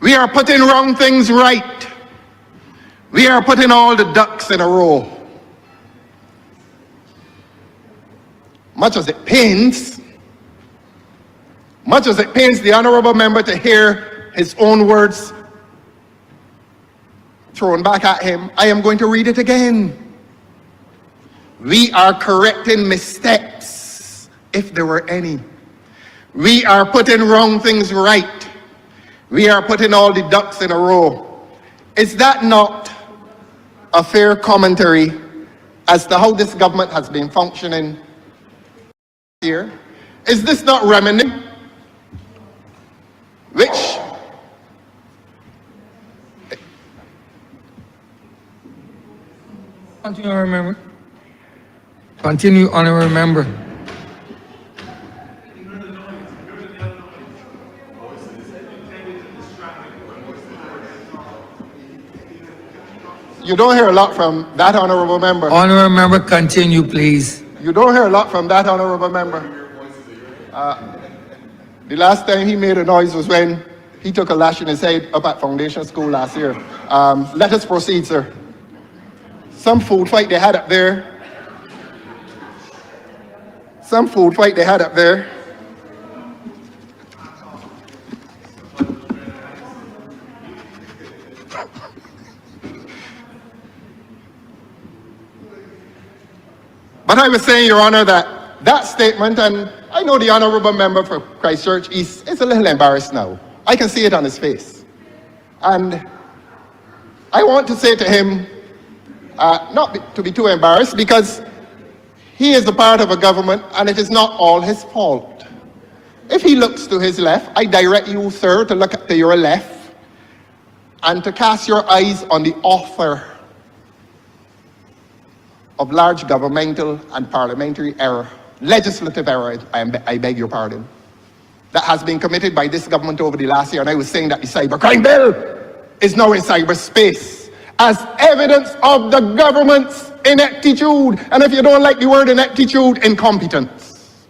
We are putting wrong things right. We are putting all the ducks in a row." Much as it pains the honorable member to hear his own words thrown back at him, I am going to read it again. We are correcting missteps, if there were any. We are putting wrong things right. We are putting all the ducks in a row. Is that not a fair commentary as to how this government has been functioning here? Is this not reminiscent? Which Continue, remember. Continue, honorable member. you don't hear a lot from that honorable member. Honorable member, continue, please. You don't hear a lot from that honorable member. The last time he made a noise was when he took a lash in his head up at Foundation School last year. Let us proceed, sir. Some food fight they had up there. But I was saying, Your Honor, that statement, and I know the honorable member for Christchurch East is a little embarrassed now. I can see it on his face. And I want to say to him, not to be too embarrassed, because he is a part of a government and it is not all his fault. If he looks to his left, I direct you, sir, to look to your left and to cast your eyes on the author of large governmental and parliamentary error, legislative error, I beg your pardon, that has been committed by this government over the last year. And I was saying that the cybercrime bill is now in cyberspace as evidence of the government's ineptitude. And if you don't like the word ineptitude, incompetence.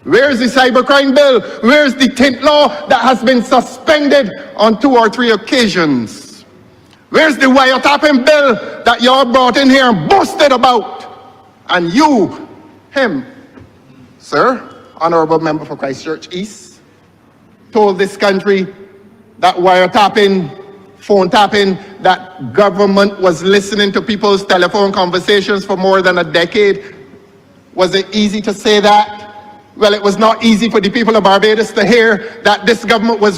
Where's the cybercrime bill? Where's the tint law that has been suspended on 2 or 3 occasions? Where's the wiretapping bill that y'all brought in here and boasted about? And you, him, sir, honorable member for Christchurch East, told this country that wiretapping, phone tapping, that government was listening to people's telephone conversations for more than a decade. Was it easy to say that? Well, it was not easy for the people of Barbados to hear that this government was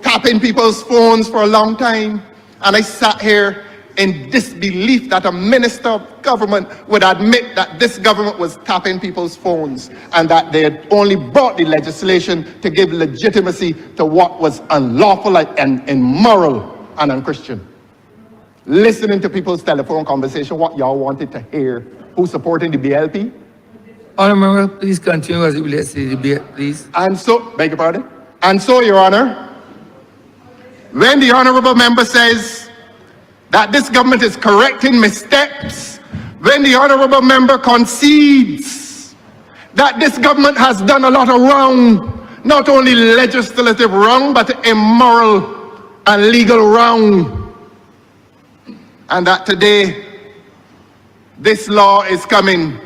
tapping people's phones for a long time. And I sat here in disbelief that a minister of government would admit that this government was tapping people's phones and that they had only brought the legislation to give legitimacy to what was unlawful and immoral and unchristian. Listening to people's telephone conversation, what y'all wanted to hear. Who's supporting the BLP? Honourable Member, please continue as it relates to the debate, please. And so, beg your pardon? And so, Your Honor, when the honourable member says that this government is correcting missteps, when the honourable member concedes that this government has done a lot of wrong, not only legislative wrong, but immoral and legal wrong, and that today this law is coming,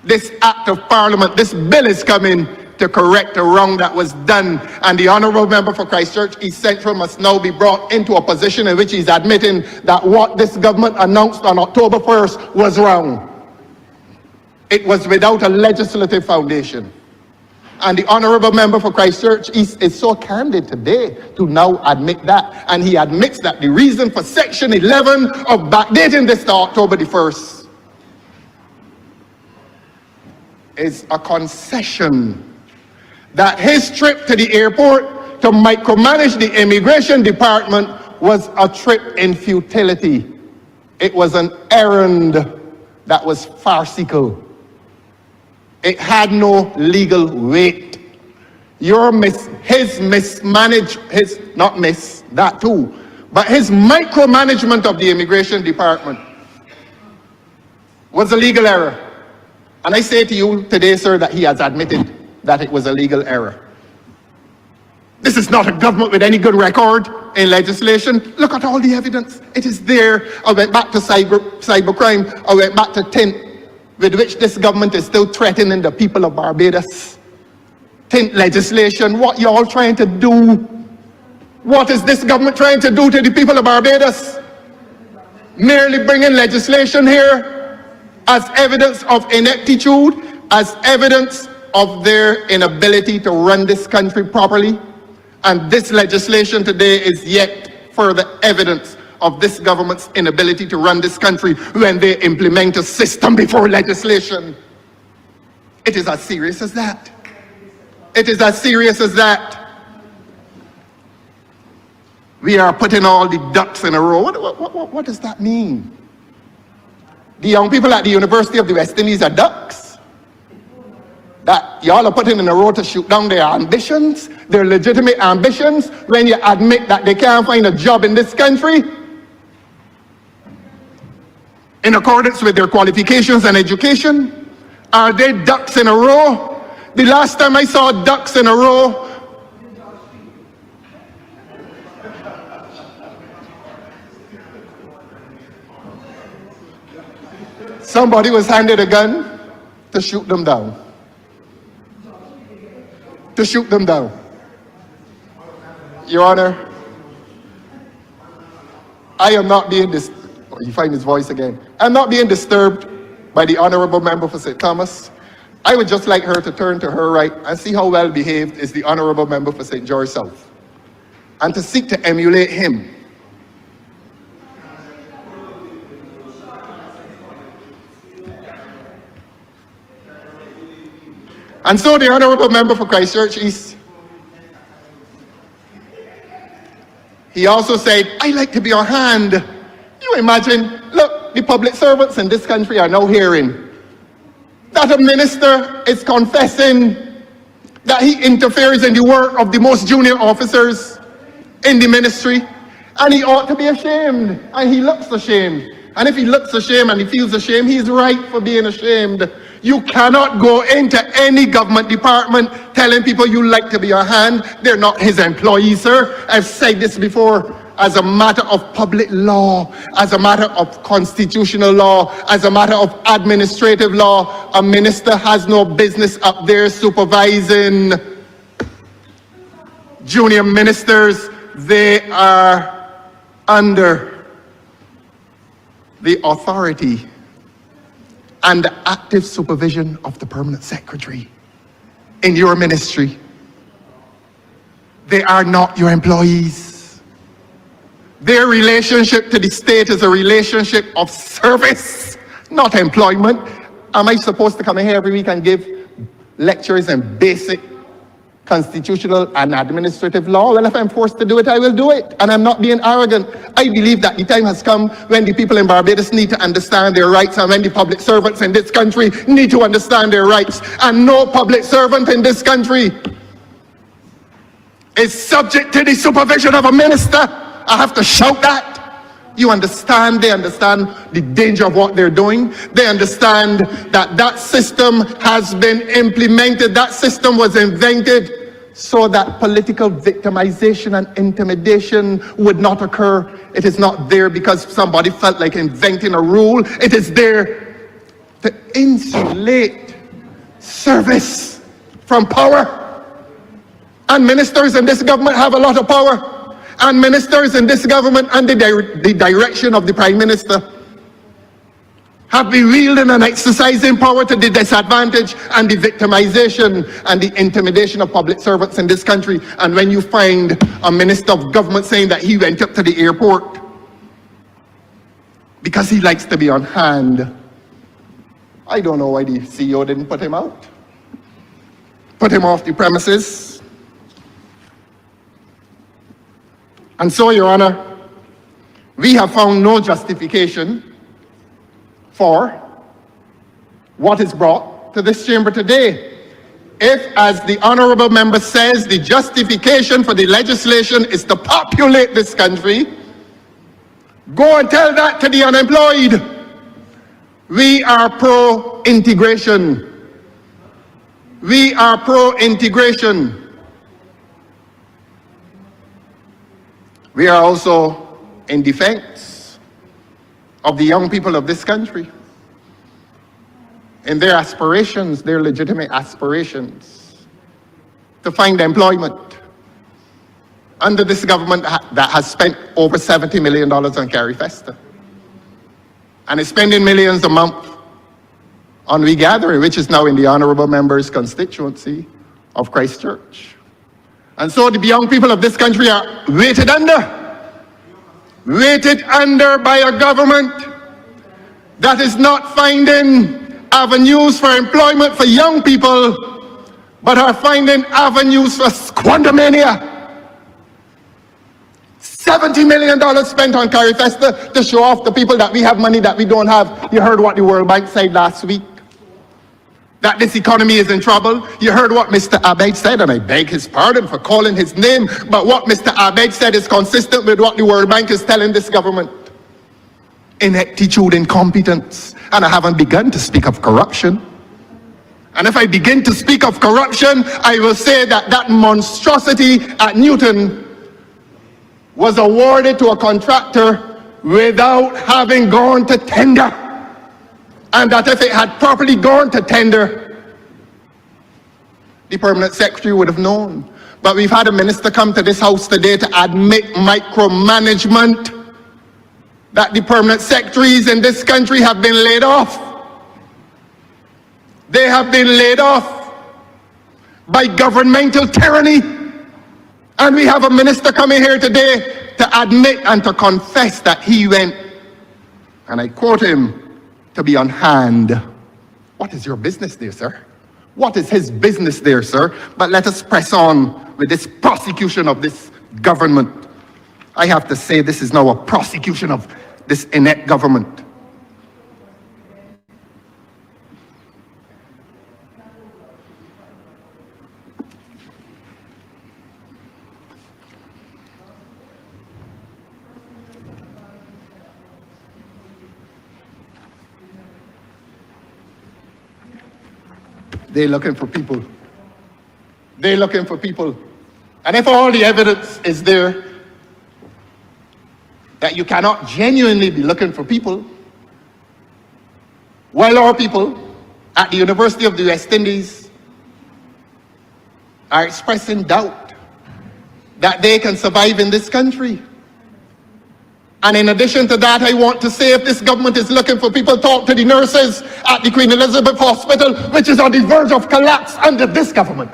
this act of parliament, this bill is coming to correct the wrong that was done. And the honourable member for Christchurch East Central must now be brought into a position in which he's admitting that what this government announced on October 1st was wrong. It was without a legislative foundation. And the honourable member for Christchurch East is so candid today to now admit that. And he admits that the reason for Section 11 of backdating this to October the 1st is a concession that his trip to the airport to micromanage the immigration department was a trip in futility. It was an errand that was farcical. It had no legal weight. His micromanagement of the immigration department was a legal error. And I say to you today, sir, that he has admitted that it was a legal error. This is not a government with any good record in legislation. Look at all the evidence. It is there. I went back to cybercrime. I went back to tint, with which this government is still threatening the people of Barbados. Tint legislation. What y'all trying to do? What is this government trying to do to the people of Barbados? Merely bringing legislation here as evidence of ineptitude, as evidence of their inability to run this country properly. And this legislation today is yet further evidence of this government's inability to run this country when they implement a system before legislation. It is as serious as that. It is as serious as that. We are putting all the ducks in a row. What does that mean? The young people at the University of the West Indies are ducks? That y'all are putting in a row to shoot down their ambitions, their legitimate ambitions, when you admit that they can't find a job in this country in accordance with their qualifications and education? Are they ducks in a row? The last time I saw ducks in a row, somebody was handed a gun to shoot them down. To shoot them down. Your Honor, I am not being you find his voice again. I'm not being disturbed by the honourable member for St. Thomas. I would just like her to turn to her right and see how well behaved is the honourable member for St. George South, and to seek to emulate him. And so the honourable member for Christchurch East, he also said, I like to be on hand. You imagine, look, the public servants in this country are now hearing that a minister is confessing that he interferes in the work of the most junior officers in the ministry, and he ought to be ashamed, and he looks ashamed. And if he looks ashamed and he feels ashamed, he's right for being ashamed. You cannot go into any government department telling people you like to be on hand. They're not his employees, sir. I've said this before, as a matter of public law, as a matter of constitutional law, as a matter of administrative law. A minister has no business up there supervising junior ministers. They are under the authority and the active supervision of the permanent secretary in your ministry. They are not your employees. Their relationship to the state is a relationship of service, not employment. Am I supposed to come in here every week and give lectures in basic constitutional and administrative law? Well, if I'm forced to do it, I will do it. And I'm not being arrogant. I believe that the time has come when the people in Barbados need to understand their rights, and when the public servants in this country need to understand their rights. And no public servant in this country is subject to the supervision of a minister. I have to shout that. You understand, they understand the danger of what they're doing. They understand that that system has been implemented. That system was invented so that political victimization and intimidation would not occur. It is not there because somebody felt like inventing a rule. It is there to insulate service from power. And ministers in this government have a lot of power. And ministers in this government, under the direction of the Prime Minister, have been wielding and exercising power to the disadvantage and the victimization and the intimidation of public servants in this country. And when you find a minister of government saying that he went up to the airport because he likes to be on hand, I don't know why the CEO didn't put him out, put him off the premises. And so, Your Honor, we have found no justification for what is brought to this chamber today. If, as the honorable member says, the justification for the legislation is to populate this country, go and tell that to the unemployed. We are pro-integration. We are pro-integration. We are also in defense of the young people of this country in their aspirations, their legitimate aspirations to find employment under this government that has spent over $70 million on Carrie Festa and is spending millions a month on Regathering, which is now in the honorable member's constituency of Christchurch. And so the young people of this country are weighted under by a government that is not finding avenues for employment for young people, but are finding avenues for squandermania. $70 million spent on Carrie Festa to show off to people that we have money that we don't have. You heard what the World Bank said last week, that this economy is in trouble. You heard what Mr. Abed said, and I beg his pardon for calling his name, but what Mr. Abed said is consistent with what the World Bank is telling this government. Ineptitude, incompetence, and I haven't begun to speak of corruption. And if I begin to speak of corruption, I will say that that monstrosity at Newton was awarded to a contractor without having gone to tender. And that if it had properly gone to tender, the permanent secretary would have known. But we've had a minister come to this house today to admit micromanagement, that the permanent secretaries in this country have been laid off. They have been laid off by governmental tyranny. And we have a minister coming here today to admit and to confess that he went, and I quote him, to be on hand. What is your business there, sir? What is his business there, sir? But let us press on with this prosecution of this government. I have to say this is now a prosecution of this inept government. They're looking for people. They're looking for people. And if all the evidence is there, that you cannot genuinely be looking for people while our people at the University of the West Indies are expressing doubt that they can survive in this country. And in addition to that, I want to say, if this government is looking for people, talk to the nurses at the Queen Elizabeth Hospital, which is on the verge of collapse under this government.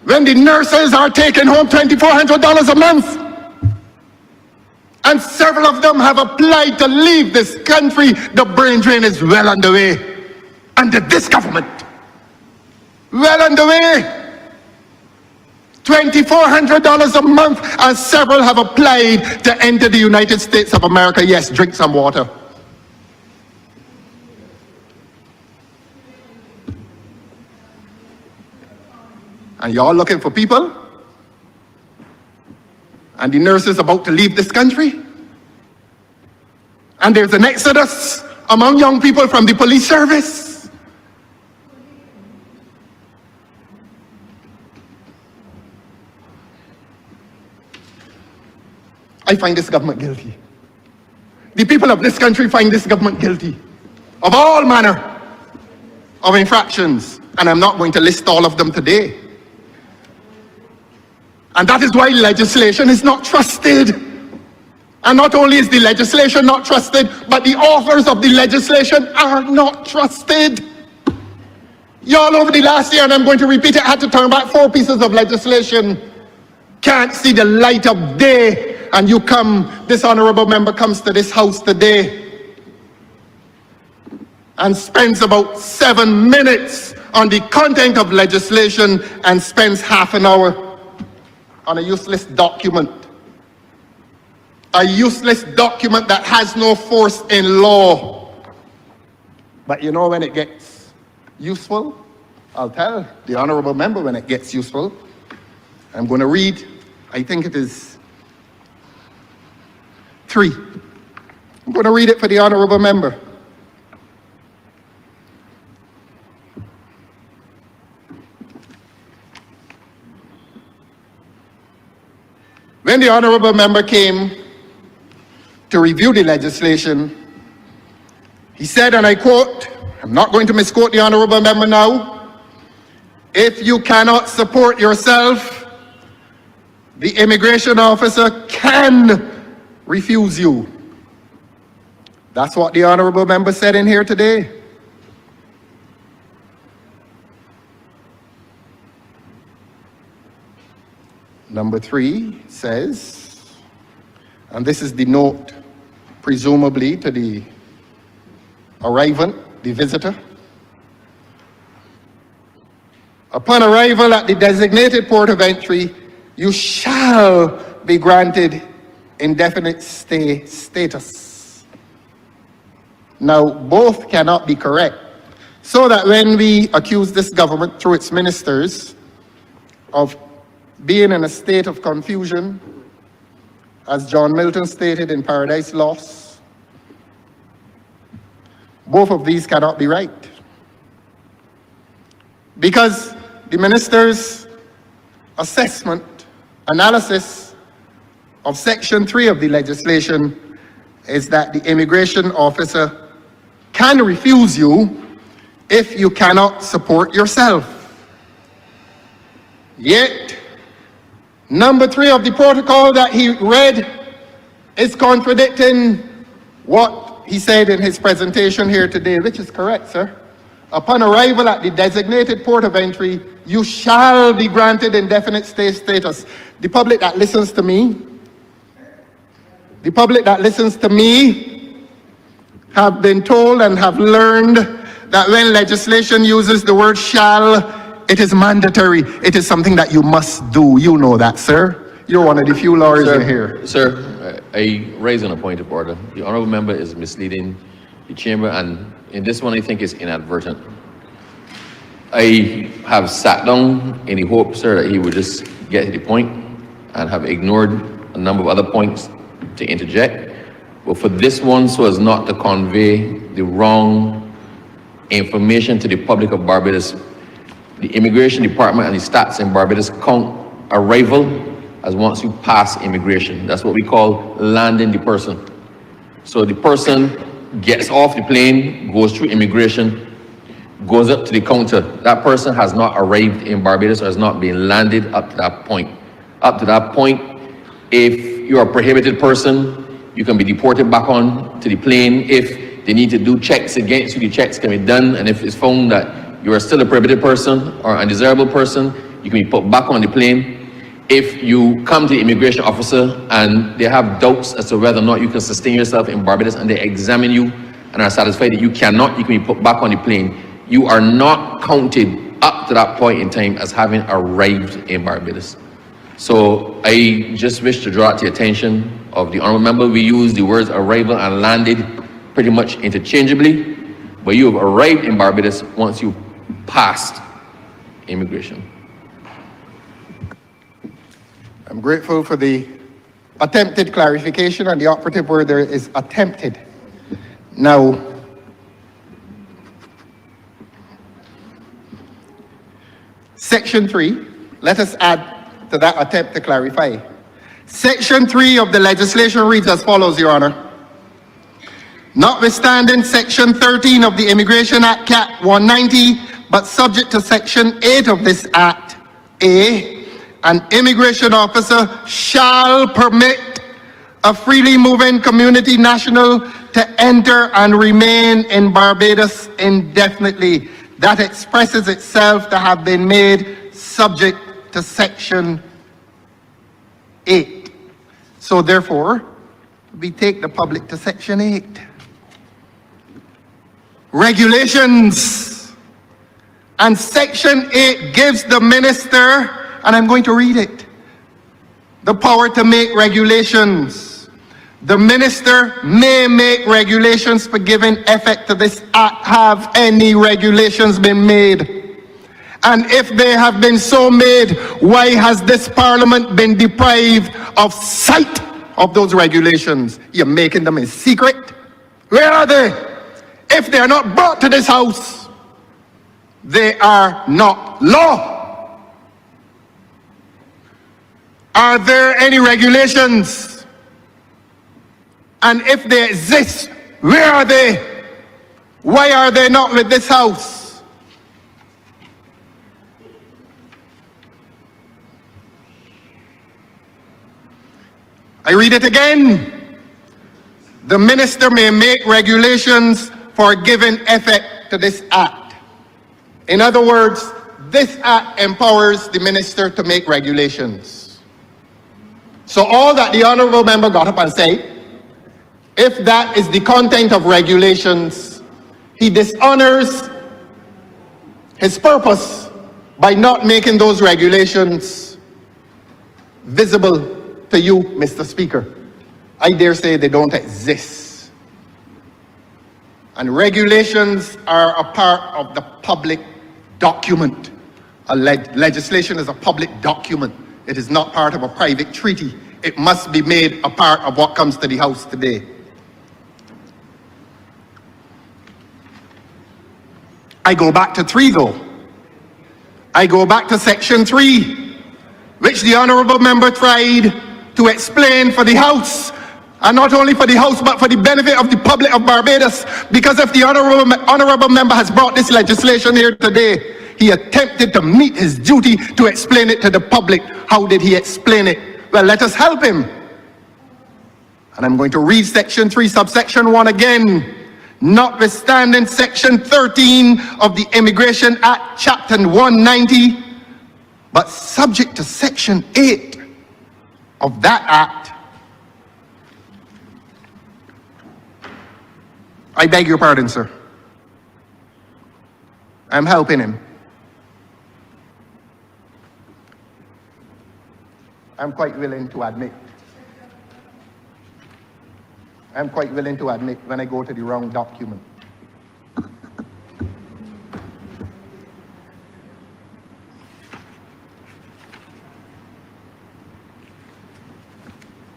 When the nurses are taking home $2,400 a month, and several of them have applied to leave this country, the brain drain is well underway under this government. Well underway. $2,400 a month, and several have applied to enter the United States of America. Yes, drink some water. And y'all looking for people? And the nurses about to leave this country? And there's an exodus among young people from the police service? I find this government guilty. The people of this country find this government guilty of all manner of infractions, and I'm not going to list all of them today. And that is why legislation is not trusted. And not only is the legislation not trusted, but the authors of the legislation are not trusted. Y'all, over the last year, and I'm going to repeat it, I had to turn back 4 pieces of legislation. Can't see the light of day. And you come, this honorable member comes to this house today and spends about 7 minutes on the content of legislation and spends half an hour on a useless document. A useless document that has no force in law. But you know when it gets useful? I'll tell the honorable member when it gets useful. I'm going to read, I think it is 3. I'm going to read it for the honorable member. When the honorable member came to review the legislation, he said, and I quote, I'm not going to misquote the honorable member now, "If you cannot support yourself, the immigration officer can refuse you." That's what the honorable member said in here today. Number 3 says, and this is the note presumably to the arrivant, the visitor. "Upon arrival at the designated port of entry, you shall be granted indefinite stay status." Now, both cannot be correct. So that when we accuse this government through its ministers of being in a state of confusion, as John Milton stated in Paradise Lost, both of these cannot be right. Because the minister's assessment, analysis of Section 3 of the legislation is that the immigration officer can refuse you if you cannot support yourself. Yet, number 3 of the protocol that he read is contradicting what he said in his presentation here today, which is correct, sir. "Upon arrival at the designated port of entry, you shall be granted indefinite stay status." The public that listens to me, have been told and have learned that when legislation uses the word shall, it is mandatory. It is something that you must do. You know that, sir. You're one of the few lawyers in here. Sir, I raise a point of order. The honorable member is misleading the chamber, and in this one I think it's inadvertent. I have sat down in the hope, sir, that he would just get to the point and have ignored a number of other points to interject. But for this one, so as not to convey the wrong information to the public of Barbados, the Immigration Department and the stats in Barbados count arrival as once you pass immigration. That's what we call landing the person. So the person gets off the plane, goes through immigration, goes up to the counter. That person has not arrived in Barbados or has not been landed up to that point. Up to that point, if you're a prohibited person, you can be deported back on to the plane. If they need to do checks against you, the checks can be done. And if it's found that you are still a prohibited person or undesirable person, you can be put back on the plane. If you come to the immigration officer and they have doubts as to whether or not you can sustain yourself in Barbados and they examine you and are satisfied that you cannot, you can be put back on the plane. You are not counted up to that point in time as having arrived in Barbados. So I just wish to draw out the attention of the honourable member. We use the words arrival and landed pretty much interchangeably, but you have arrived in Barbados once you passed immigration. I'm grateful for the attempted clarification, and the operative word there is attempted. Now, Section 3, let us add to that attempt to clarify. Section 3 of the legislation reads as follows, Your Honor. Notwithstanding Section 13 of the Immigration Act, Cap 190, but subject to Section 8 of this Act, A, an immigration officer shall permit a freely moving community national to enter and remain in Barbados indefinitely. That expresses itself to have been made subject to Section 8. So therefore, we take the public to Section 8. Regulations. And Section 8 gives the minister, and I'm going to read it, the power to make regulations. The minister may make regulations for giving effect to this act. Have any regulations been made? And if they have been so made, why has this parliament been deprived of sight of those regulations? You're making them in secret. Where are they? If they are not brought to this house, they are not law. Are there any regulations? And if they exist, where are they? Why are they not with this house? I read it again. The minister may make regulations for giving effect to this act. In other words, this act empowers the minister to make regulations. So all that the honourable member got up and said, if that is the content of regulations, he dishonors his purpose by not making those regulations visible to you, Mr. Speaker. I dare say they don't exist. And regulations are a part of the public document. Legislation is a public document. It is not part of a private treaty. It must be made a part of what comes to the House today. I go back to 3 though. I go back to Section 3, which the honourable member tried to explain for the House, and not only for the House, but for the benefit of the public of Barbados. Because if the honourable member has brought this legislation here today, he attempted to meet his duty to explain it to the public. How did he explain it? Well, let us help him. And I'm going to read Section 3, subsection 1 again. Notwithstanding Section 13 of the Immigration Act, Chapter 190, but subject to Section 8 of that Act. I beg your pardon, sir. I'm helping him. I'm quite willing to admit. I'm quite willing to admit when I go to the wrong document.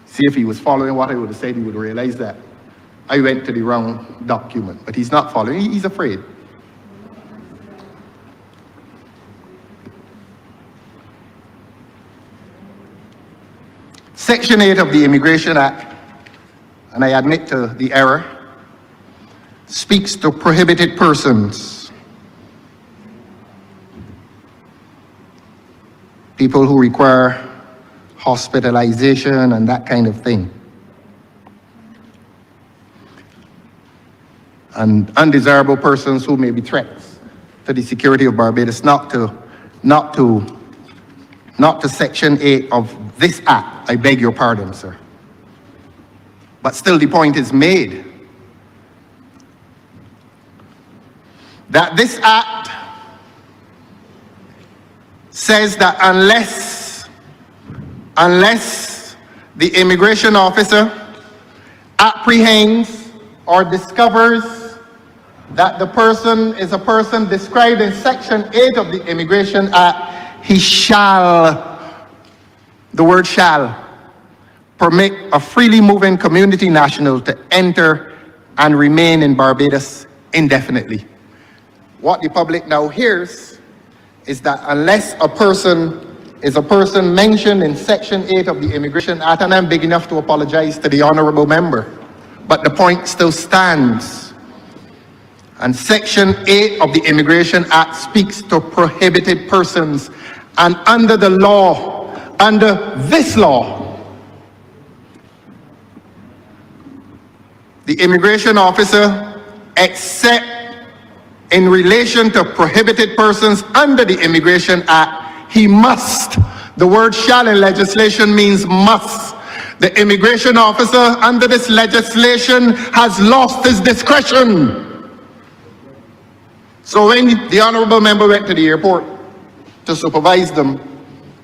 See, if he was following what I would have said, he would realize that I went to the wrong document. But he's not following, he's afraid. Section 8 of the Immigration Act, and I admit to the error, speaks to prohibited persons, people who require hospitalization and that kind of thing, and undesirable persons who may be threats to the security of Barbados, not to Section 8 of this act. I beg your pardon, sir. But still the point is made that this act says that unless the immigration officer apprehends or discovers that the person is a person described in Section 8 of the Immigration Act, he shall, the word shall, permit a freely moving community national to enter and remain in Barbados indefinitely. What the public now hears is that unless a person is a person mentioned in Section 8 of the Immigration Act, and I'm big enough to apologize to the honorable member, but the point still stands. And Section 8 of the Immigration Act speaks to prohibited persons. And under the law, under this law, the immigration officer, except in relation to prohibited persons under the Immigration Act, he must. The word shall in legislation means must. The immigration officer under this legislation has lost his discretion. So when the honorable member went to the airport to supervise them,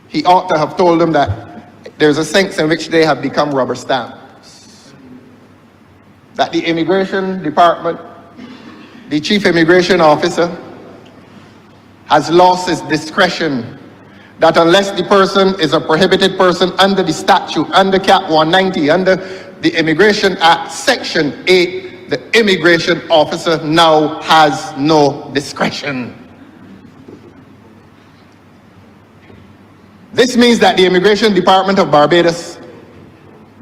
he ought to have told them that there's a sense in which they have become rubber stamps. That the immigration department, the chief immigration officer, has lost his discretion. That unless the person is a prohibited person under the statute, under Cap 190, under the Immigration Act, Section 8, the immigration officer now has no discretion. This means that the Immigration Department of Barbados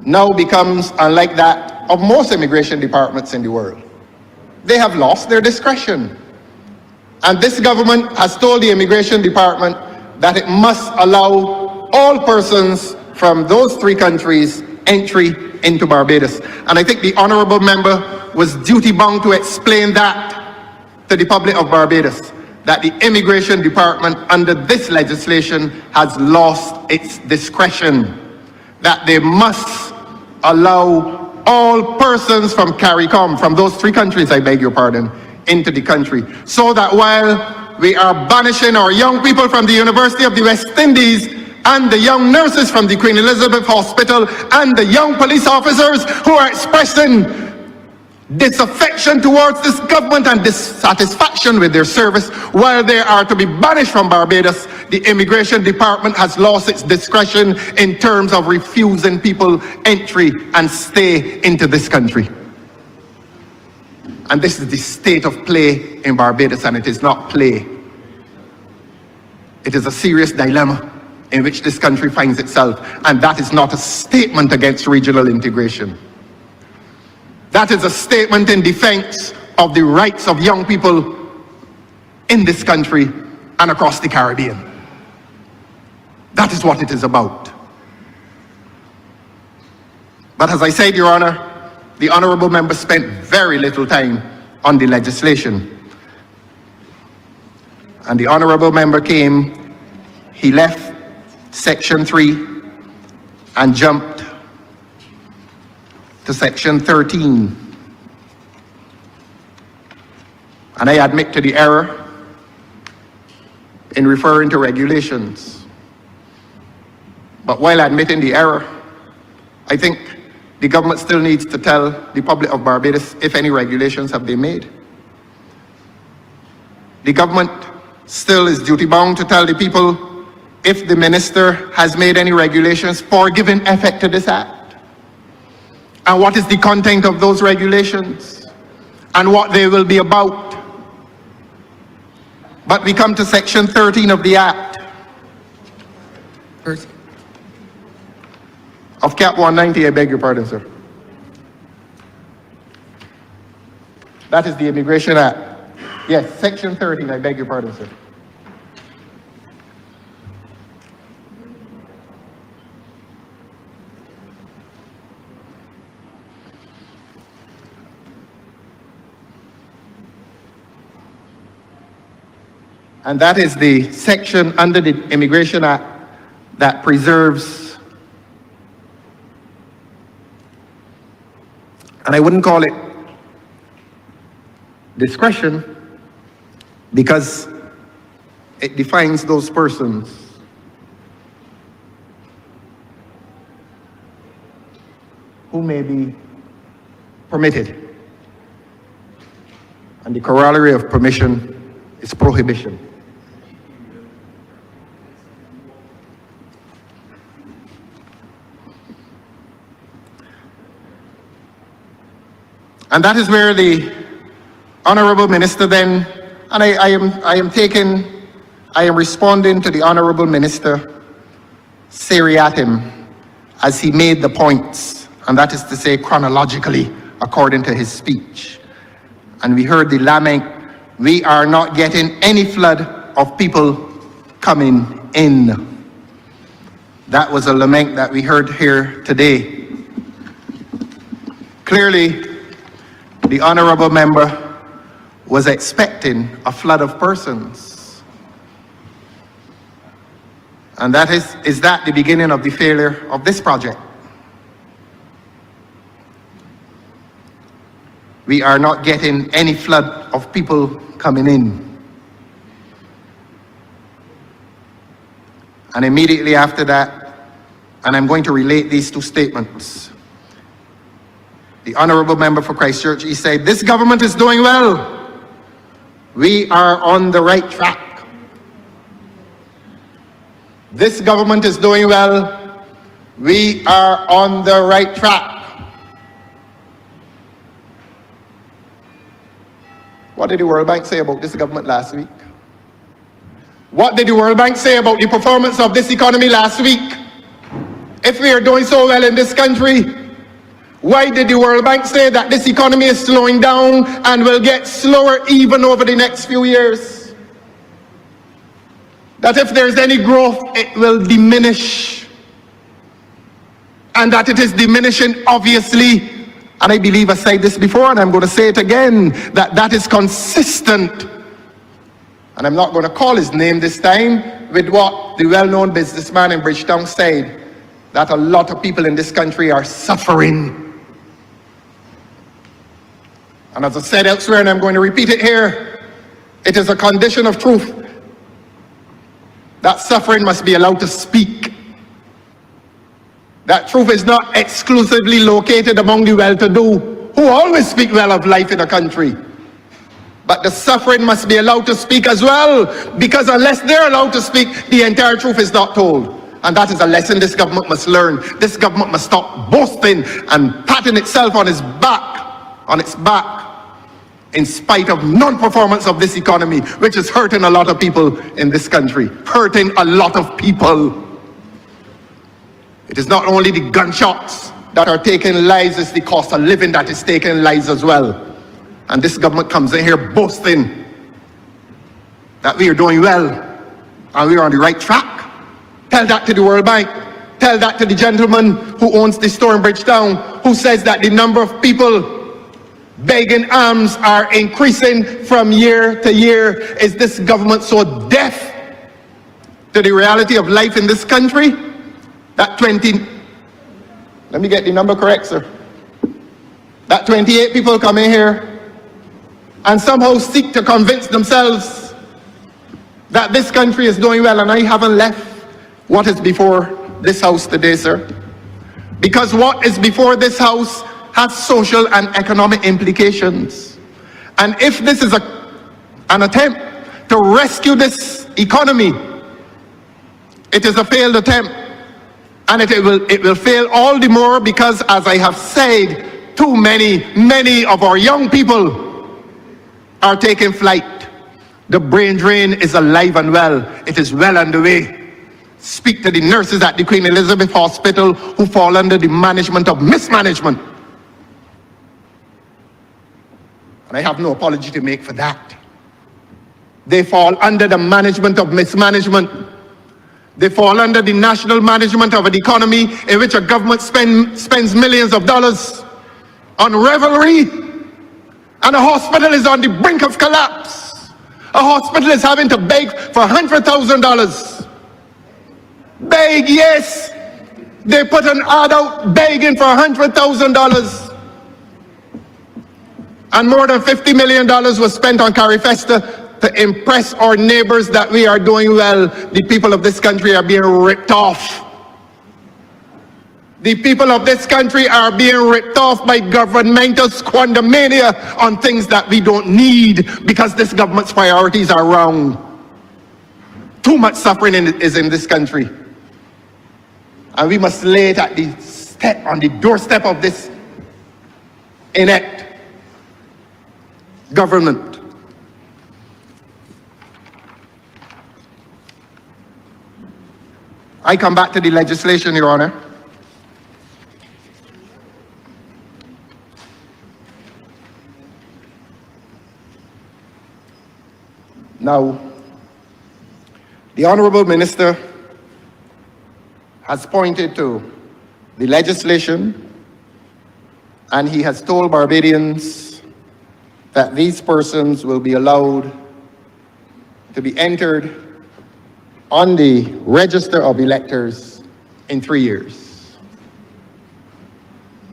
now becomes unlike that of most immigration departments in the world. They have lost their discretion. And this government has told the Immigration Department that it must allow all persons from those three countries entry into Barbados. And I think the honorable member was duty-bound to explain that to the public of Barbados, that the Immigration Department under this legislation has lost its discretion, that they must allow all persons from CARICOM, from those three countries, I beg your pardon, into the country, so that while we are banishing our young people from the University of the West Indies and the young nurses from the Queen Elizabeth Hospital and the young police officers who are expressing disaffection towards this government and dissatisfaction with their service, while they are to be banished from Barbados, the Immigration Department has lost its discretion in terms of refusing people entry and stay into this country. And this is the state of play in Barbados, and it is not play. It is a serious dilemma in which this country finds itself, and that is not a statement against regional integration. That is a statement in defense of the rights of young people in this country and across the Caribbean. That is what it is about. But as I said, Your Honor, the honorable member spent very little time on the legislation. And the honorable member came, he left Section 3 and jumped to Section 13. And I admit to the error in referring to regulations. But while admitting the error, I think the government still needs to tell the public of Barbados if any regulations have been made. The government still is duty-bound to tell the people if the minister has made any regulations for giving effect to this act, and what is the content of those regulations, and what they will be about. But we come to Section 13 of the Act. of Cap 190, I beg your pardon, sir. That is the Immigration Act. Yes, Section 13, I beg your pardon, sir. And that is the section under the Immigration Act that preserves, and I wouldn't call it discretion, because it defines those persons who may be permitted. And the corollary of permission is prohibition. And that is where the Honorable Minister then, and I am responding to the Honorable Minister seriatim as he made the points, and that is to say chronologically, according to his speech. And we heard the lament, we are not getting any flood of people coming in. That was a lament that we heard here today. Clearly, the honorable member was expecting a flood of persons. And that is that the beginning of the failure of this project? We are not getting any flood of people coming in. And immediately after that, and I'm going to relate these two statements, the honorable member for Christchurch, he said, this government is doing well. We are on the right track. This government is doing well. We are on the right track. What did the World Bank say about this government last week? What did the World Bank say about the performance of this economy last week? If we are doing so well in this country, why did the World Bank say that this economy is slowing down and will get slower even over the next few years? That if there's any growth, it will diminish. And that it is diminishing, obviously, and I believe I said this before and I'm going to say it again, that is consistent, and I'm not going to call his name this time, with what the well-known businessman in Bridgetown said, that a lot of people in this country are suffering. And as I said elsewhere, and I'm going to repeat it here, it is a condition of truth that suffering must be allowed to speak. That truth is not exclusively located among the well-to-do, who always speak well of life in a country. But the suffering must be allowed to speak as well, because unless they're allowed to speak, the entire truth is not told. And that is a lesson this government must learn. This government must stop boasting and patting itself on its back, in spite of non-performance of this economy, which is hurting a lot of people in this country, hurting a lot of people. It is not only the gunshots that are taking lives, it's the cost of living that is taking lives as well. And this government comes in here boasting that we are doing well and we are on the right track. Tell that to the World Bank. Tell that to the gentleman who owns the store in Bridgetown, who says that the number of people begging alms are increasing from year to year. Is this government so deaf to the reality of life in this country that let me get the number correct, sir, that 28 people come in here and somehow seek to convince themselves that this country is doing well, and I haven't left what is before this house today, sir, because what is before this house has social and economic implications. And if this is an attempt to rescue this economy, it is a failed attempt, and it will fail all the more because, as I have said, too many of our young people are taking flight. The brain drain is alive and well. It is well underway. speak to the nurses at the Queen Elizabeth Hospital who fall under the management of mismanagement. And I have no apology to make for that. They fall under the management of mismanagement. They fall under the national management of an economy in which a government spends millions of dollars on revelry, and a hospital is on the brink of collapse. A hospital is having to beg for $100,000. Beg, yes. They put an ad out begging for $100,000. And more than $50 million was spent on Carifesta to impress our neighbors that we are doing well. The people of this country are being ripped off. The people of this country are being ripped off by governmental squandermania on things that we don't need because this government's priorities are wrong. Too much suffering is in this country. And we must lay it at the step, on the doorstep of this inept government. I come back to the legislation, Your Honor. Now, the Honorable Minister has pointed to the legislation, and he has told Barbadians that these persons will be allowed to be entered on the register of electors in 3 years.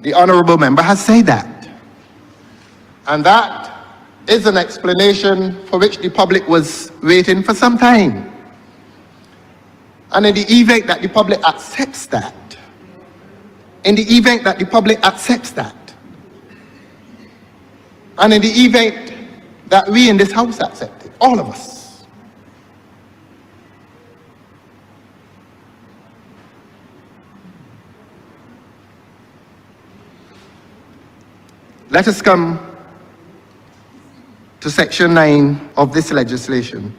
The Honorable Member has said that. And that is an explanation for which the public was waiting for some time. And in the event that the public accepts that, and in the event that we in this House accept it, all of us, let us come to Section 9 of this legislation.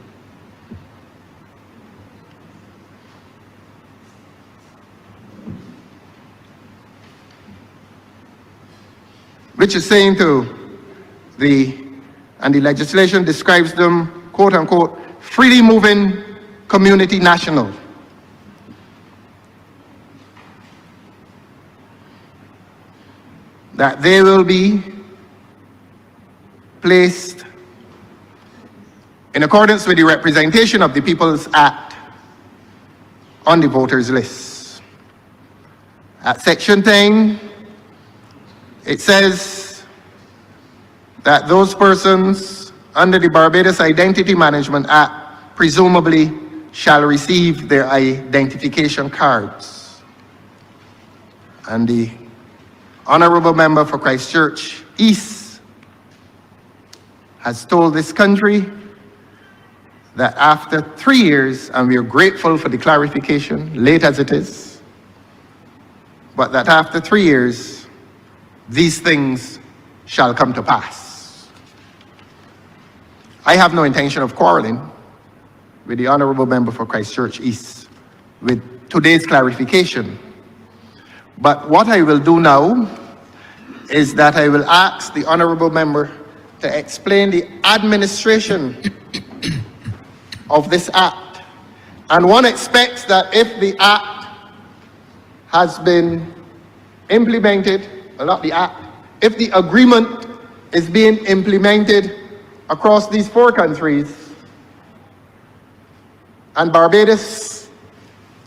Which is saying and the legislation describes them, quote unquote, freely moving community national. That they will be placed in accordance with the Representation of the People's Act on the voters list. At Section 10, it says that those persons under the Barbados Identity Management Act presumably shall receive their identification cards. And the Honorable Member for Christchurch East has told this country that after 3 years, and we are grateful for the clarification, late as it is, but that after 3 years, these things shall come to pass. I have no intention of quarreling with the Honorable Member for Christchurch East with today's clarification. But what I will do now is that I will ask the Honorable Member to explain the administration of this act. And one expects that if the act has been implemented, well, not the act, if the agreement is being implemented across these 4 countries, and Barbados,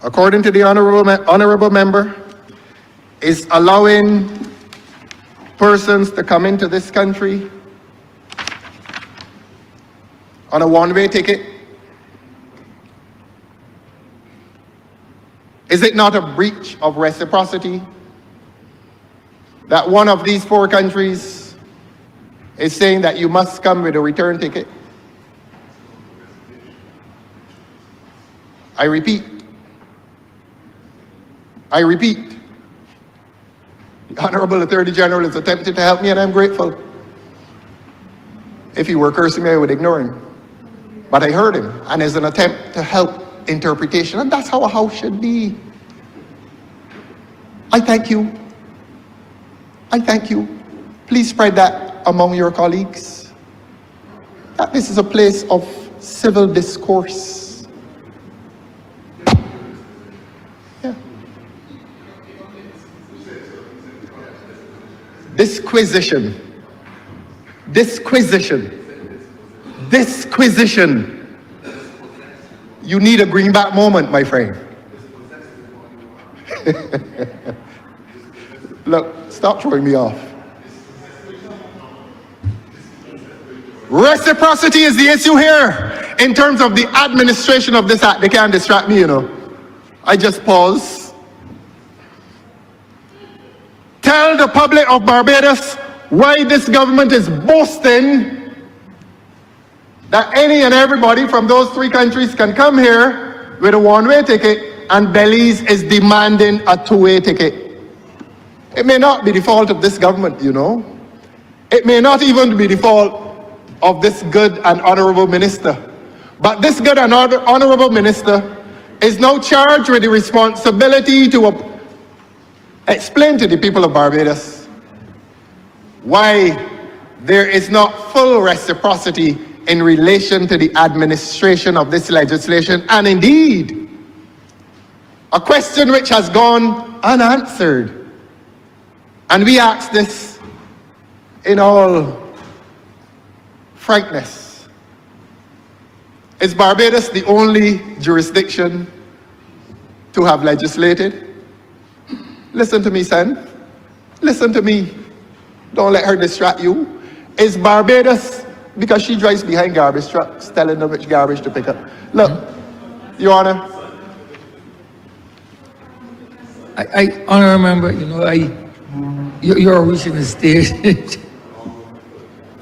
according to the Honorable Member, is allowing persons to come into this country on a one-way ticket, is it not a breach of reciprocity that one of these 4 countries is saying that you must come with a return ticket? I repeat, the Honorable Attorney General is attempting to help me, and I'm grateful. If he were cursing me, I would ignore him. But I heard him, and it's an attempt to help interpretation, and that's how a house should be. I thank you. I thank you. Please spread that among your colleagues. That this is a place of civil discourse. Yeah. Disquisition. Disquisition. Disquisition. You need a greenback moment, my friend. Look, stop throwing me off. Reciprocity is the issue here. In terms of the administration of this act, they can't distract me, you know. I just pause. Tell the public of Barbados why this government is boasting that any and everybody from those 3 countries can come here with a one-way ticket, and Belize is demanding a 2-way ticket. It may not be the fault of this government, you know. It may not even be the fault of this good and honorable minister. But this good and honorable minister is now charged with the responsibility to explain to the people of Barbados why there is not full reciprocity in relation to the administration of this legislation, and indeed, a question which has gone unanswered. And we ask this in all frankness. Is Barbados the only jurisdiction to have legislated? Listen to me, son. Listen to me. Don't let her distract you. Is Barbados, because she drives behind garbage trucks, telling them which garbage to pick up. Look, Your Honor. I honor member, you know, you're reaching the stage.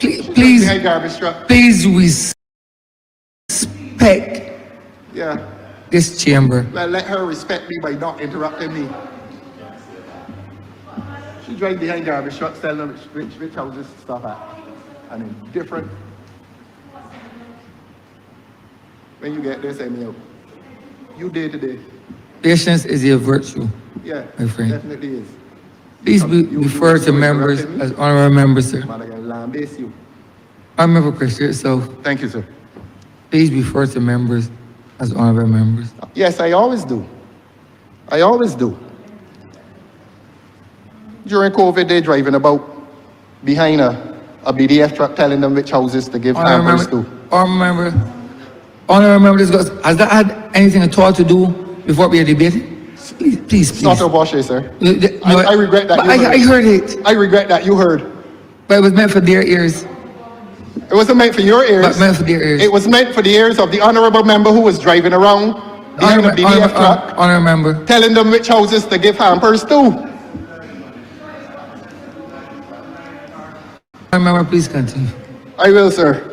please, Behind garbage truck. please respect Yeah. this chamber. Well, let her respect me by not interrupting me. She drives behind garbage trucks, telling them which houses to stop at. And in different. When you get there, say me out. You day to day. Patience is a virtue. Yeah, My friend. definitely is. Please You refer to members interrupted me? as honorable members, sir. Man, I can lambaste you. Honorable Christian, so Thank you, sir. please refer to members as honorable members. Yes, I always do. I always do. During COVID, they're driving about behind a BDF truck telling them which houses to give hampers to. Honorable member, has that had anything at all to do before we are debating? Please. It's not a wash, sir. No, I regret that. I heard it, I regret that you heard. but it was meant for their ears. It wasn't meant for your ears. But meant for their ears. It was meant for the ears of the honorable member who was driving around behind a BDF truck, Honorable member. telling them which houses to give hampers to. Honorable member, please continue. I will, sir.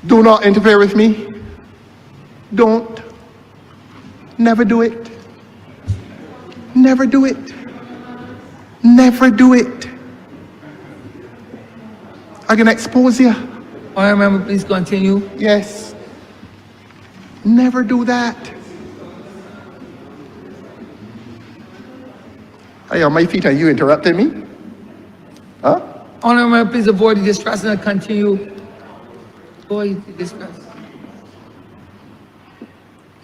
Do not interfere with me. Don't. Never do it. Never do it. Never do it. I can expose you. Honorable member, please continue. Yes. Never do that. I on my feet and you interrupted me? Huh? Honorable member, please avoid the distraction and continue. Avoid the distraction.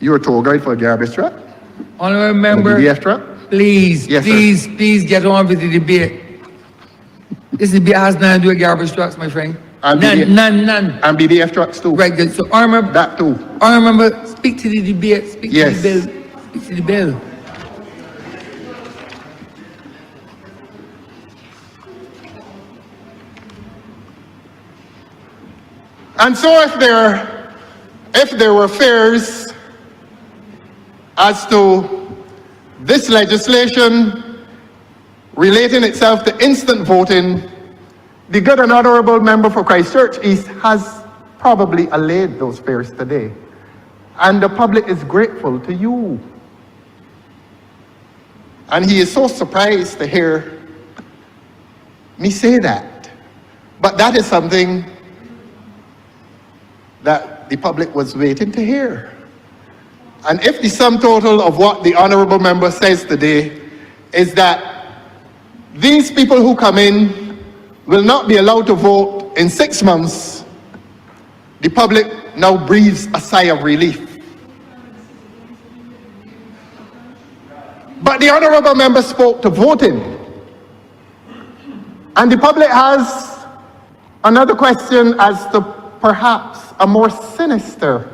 You're a tour guide for a garbage truck? Honorable A member, BDF truck? please, Yes, sir. please get on with the debate. This debate has nothing to do with garbage trucks, my friend. And None, BDF none. And BDF trucks too. Right, good. So, honorable member, That too. honorable member, speak to the debate, speak to Yes. the bill, speak to the bill. And so if there were fears as to this legislation relating itself to instant voting, the good and honorable member for Christchurch East has probably allayed those fears today. And the public is grateful to you. And he is so surprised to hear me say that. But that is something that that the public was waiting to hear. And if the sum total of what the honorable member says today is that these people who come in will not be allowed to vote in 6 months, the public now breathes a sigh of relief. But the honorable member spoke to voting. And the public has another question as to perhaps a more sinister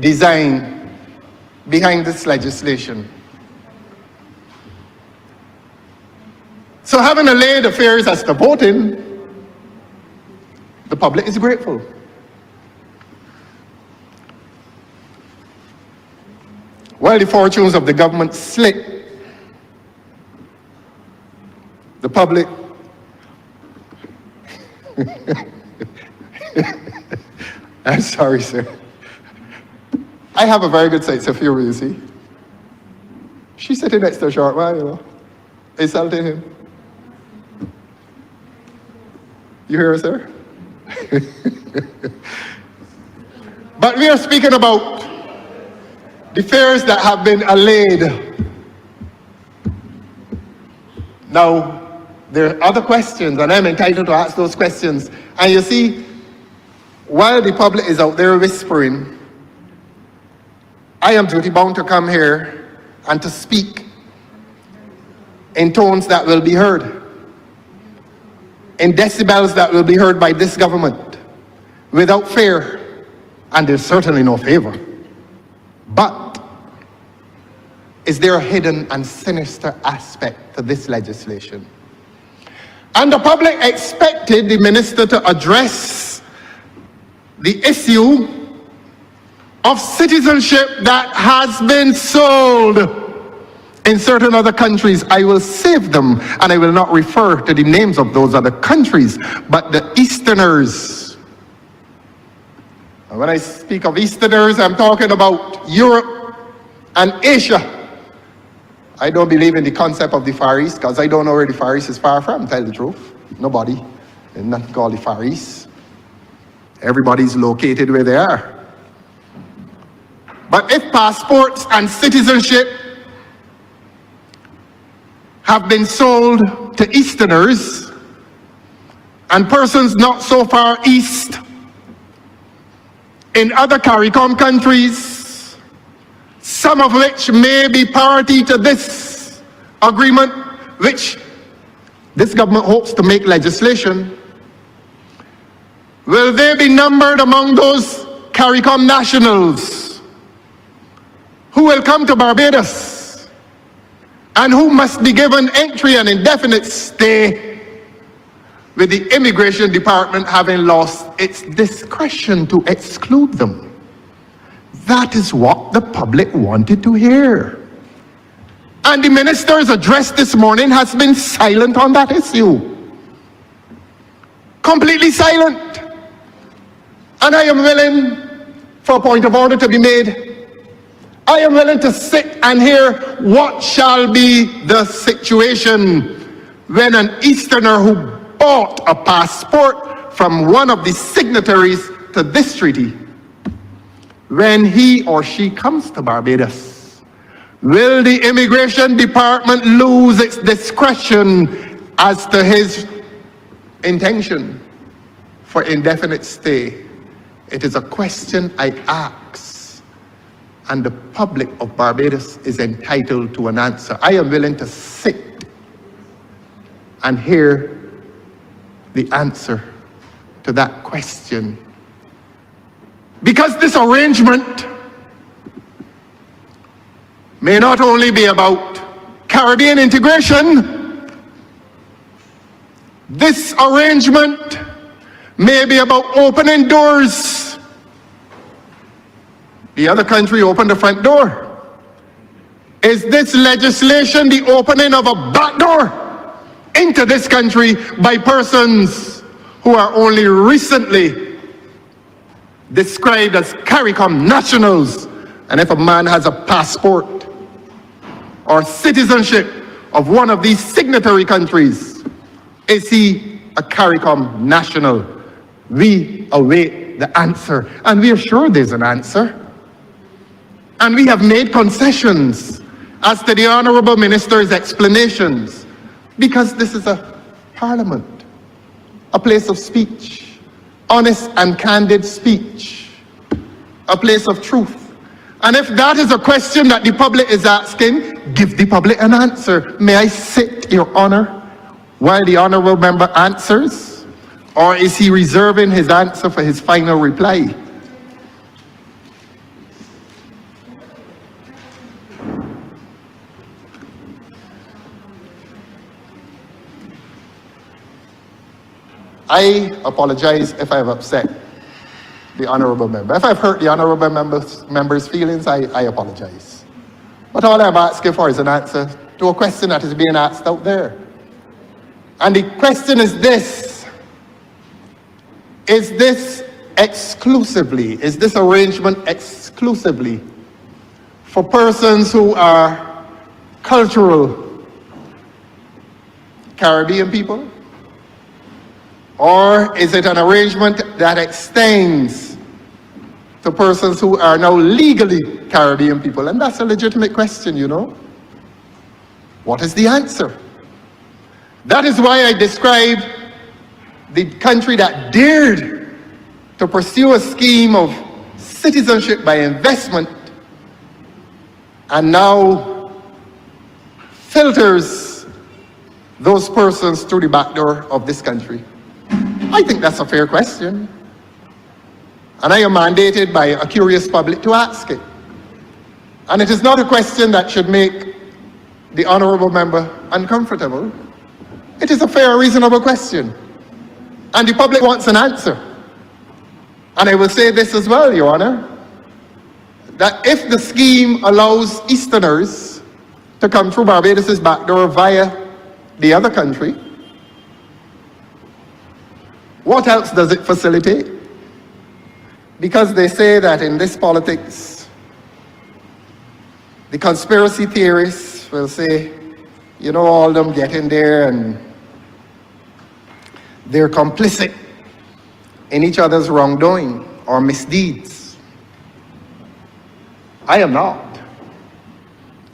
design behind this legislation. So having allayed the fears as to voting, the public is grateful. While the fortunes of the government slip, the public I'm sorry, sir. I have a very good sense of humor, you see. She's sitting next to a short man, you know, insulting him. You hear her, sir? But we are speaking about the fears that have been allayed. Now, there are other questions, and I'm entitled to ask those questions. And you see, while the public is out there whispering, I am duty-bound to come here and to speak in tones that will be heard, in decibels that will be heard by this government, without fear, and there's certainly no favor. But is there a hidden and sinister aspect to this legislation? And the public expected the minister to address the issue of citizenship that has been sold in certain other countries. I will save them, and I will not refer to the names of those other countries, but the Easterners. And when I speak of Easterners, I'm talking about Europe and Asia. I don't believe in the concept of the Far East, because I don't know where the Far East is far from, tell the truth. Nobody. There's nothing called the Far East. Everybody's located where they are. But if passports and citizenship have been sold to Easterners and persons not so far east in other CARICOM countries, some of which may be party to this agreement, which this government hopes to make legislation, will they be numbered among those CARICOM nationals who will come to Barbados and who must be given entry and indefinite stay, with the immigration department having lost its discretion to exclude them? That is what the public wanted to hear. And the minister's address this morning has been silent on that issue. Completely silent. And I am willing for a point of order to be made. I am willing to sit and hear what shall be the situation when an Easterner who bought a passport from one of the signatories to this treaty, when he or she comes to Barbados, will the immigration department lose its discretion as to his intention for indefinite stay? It is a question I ask, and the public of Barbados is entitled to an answer. I am willing to sit and hear the answer to that question. Because this arrangement may not only be about Caribbean integration, this arrangement may be about opening doors. The other country opened the front door. Is this legislation the opening of a back door into this country by persons who are only recently described as CARICOM nationals? And if a man has a passport or citizenship of one of these signatory countries, is he a CARICOM national? We await the answer. And we are sure there's an answer. And we have made concessions as to the Honourable Minister's explanations, because this is a parliament, a place of speech, honest and candid speech, a place of truth. And if that is a question that the public is asking, give the public an answer. May I sit, Your Honour, while the Honourable Member answers? Or is he reserving his answer for his final reply? I apologize if I've upset the Honourable Member. If I've hurt the Honourable Member's feelings, I apologize. But all I'm asking for is an answer to a question that is being asked out there. And the question is this: is this arrangement exclusively for persons who are cultural Caribbean people? Or is it an arrangement that extends to persons who are now legally Caribbean people? And that's a legitimate question, you know. What is the answer? That is why I described the country that dared to pursue a scheme of citizenship by investment and now filters those persons through the back door of this country. I think that's a fair question. And I am mandated by a curious public to ask it. And it is not a question that should make the Honourable Member uncomfortable. It is a fair, reasonable question. And the public wants an answer. And I will say this as well, Your Honour, that if the scheme allows Easterners to come through Barbados' back door via the other country, what else does it facilitate? Because they say that in this politics, the conspiracy theorists will say, you know, all of them get in there and they're complicit in each other's wrongdoing or misdeeds. I am not.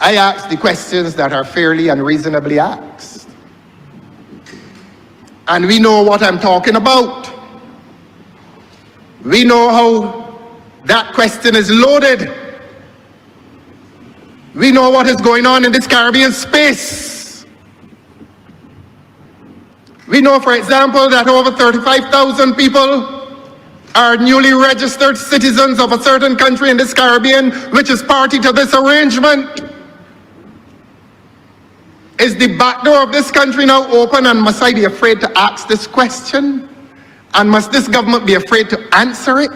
I ask the questions that are fairly and reasonably asked. And we know what I'm talking about. We know how that question is loaded. We know what is going on in this Caribbean space. We know, for example, that over 35,000 people are newly registered citizens of a certain country in this Caribbean, which is party to this arrangement. Is the back door of this country now open, and must I be afraid to ask this question? And must this government be afraid to answer it?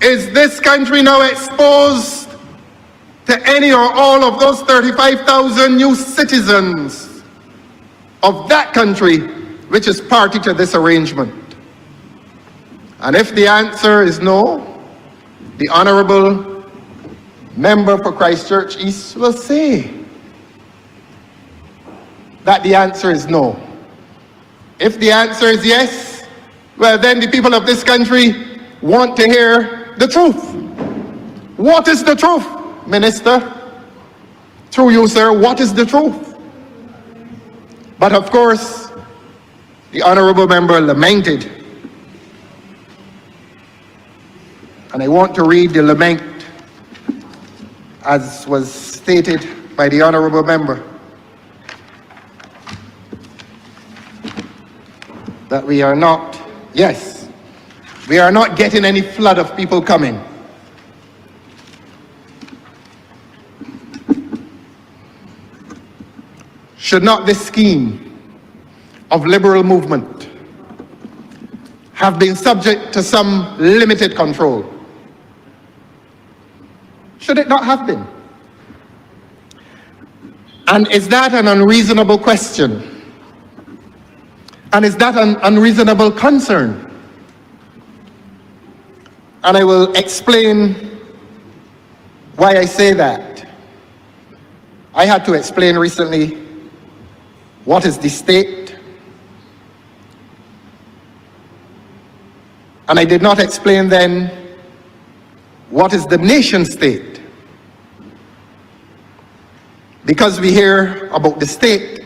Is this country now exposed to any or all of those 35,000 new citizens of that country, which is party to this arrangement? And if the answer is no, the Honourable Member for Christchurch East will say that the answer is no. If the answer is yes, well then the people of this country want to hear the truth. What is the truth, Minister? Through you, sir, what is the truth? But of course, the Honourable Member lamented, and I want to read the lament as was stated by the Honourable Member, that we are not getting any flood of people coming. Should not this scheme of liberal movement have been subject to some limited control? Should it not have been? And is that an unreasonable question? And is that an unreasonable concern? And I will explain why I say that. I had to explain recently what is the state And I did not explain then what is the nation state. Because we hear about the state,